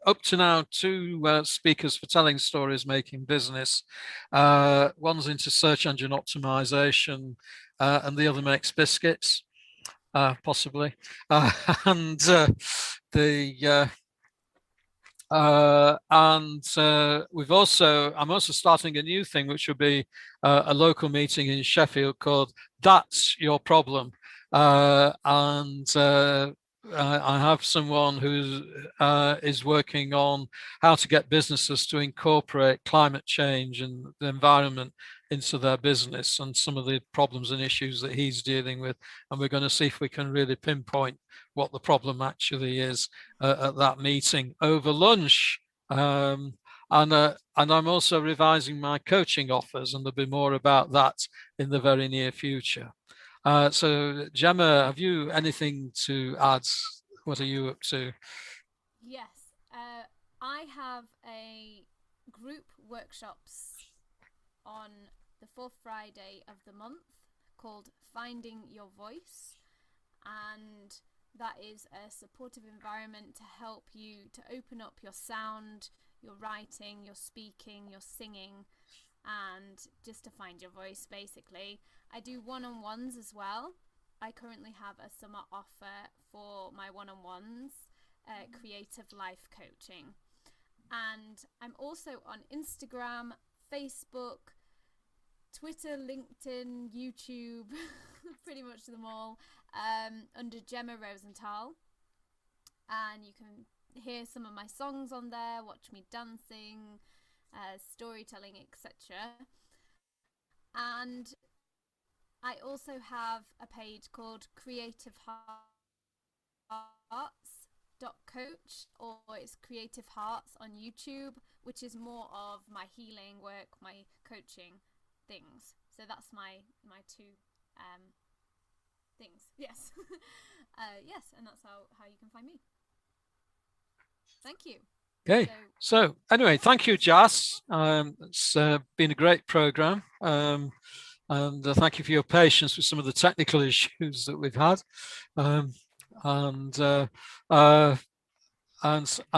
up to now two speakers for telling stories, making business. One's into search engine optimization, and the other makes biscuits. Possibly, and we've also, I'm also starting a new thing, which will be a local meeting in Sheffield called "That's Your Problem," I have someone who is working on how to get businesses to incorporate climate change and the environment into their business and some of the problems and issues that he's dealing with. And we're going to see if we can really pinpoint what the problem actually is at that meeting over lunch. And I'm also revising my coaching offers, and there'll be more about that in the very near future. So Jemma, have you anything to add? What are you up to? Yes, I have a group workshops on the fourth Friday of the month called Finding Your Voice, and that is a supportive environment to help you to open up your sound, your writing, your speaking, your singing, and just to find your voice, basically. I do one-on-ones as well. I currently have a summer offer for my one-on-ones, creative life coaching. And I'm also on Instagram, Facebook, Twitter, LinkedIn, YouTube, pretty much them all, under Jemma Rosenthal. And you can hear some of my songs on there, watch me dancing, storytelling, etc. And I also have a page called Creative Hearts.coach, or it's Creative Hearts on YouTube, which is more of my healing work, my coaching things. So that's my two things. Yes. Yes, and that's how you can find me. Thank you. Okay, so anyway, thank you, Jas. It's been a great program, and thank you for your patience with some of the technical issues that we've had, and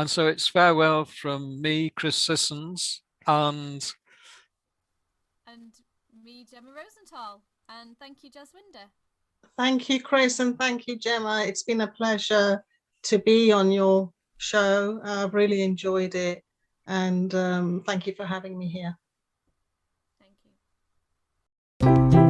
so it's farewell from me, Chris Sissons, and me, Jemma Rosenthal, and thank you, Jaswinder. Thank you, Chris, and thank you, Jemma. It's been a pleasure to be on your show. I've really enjoyed it, and thank you for having me here. Thank you.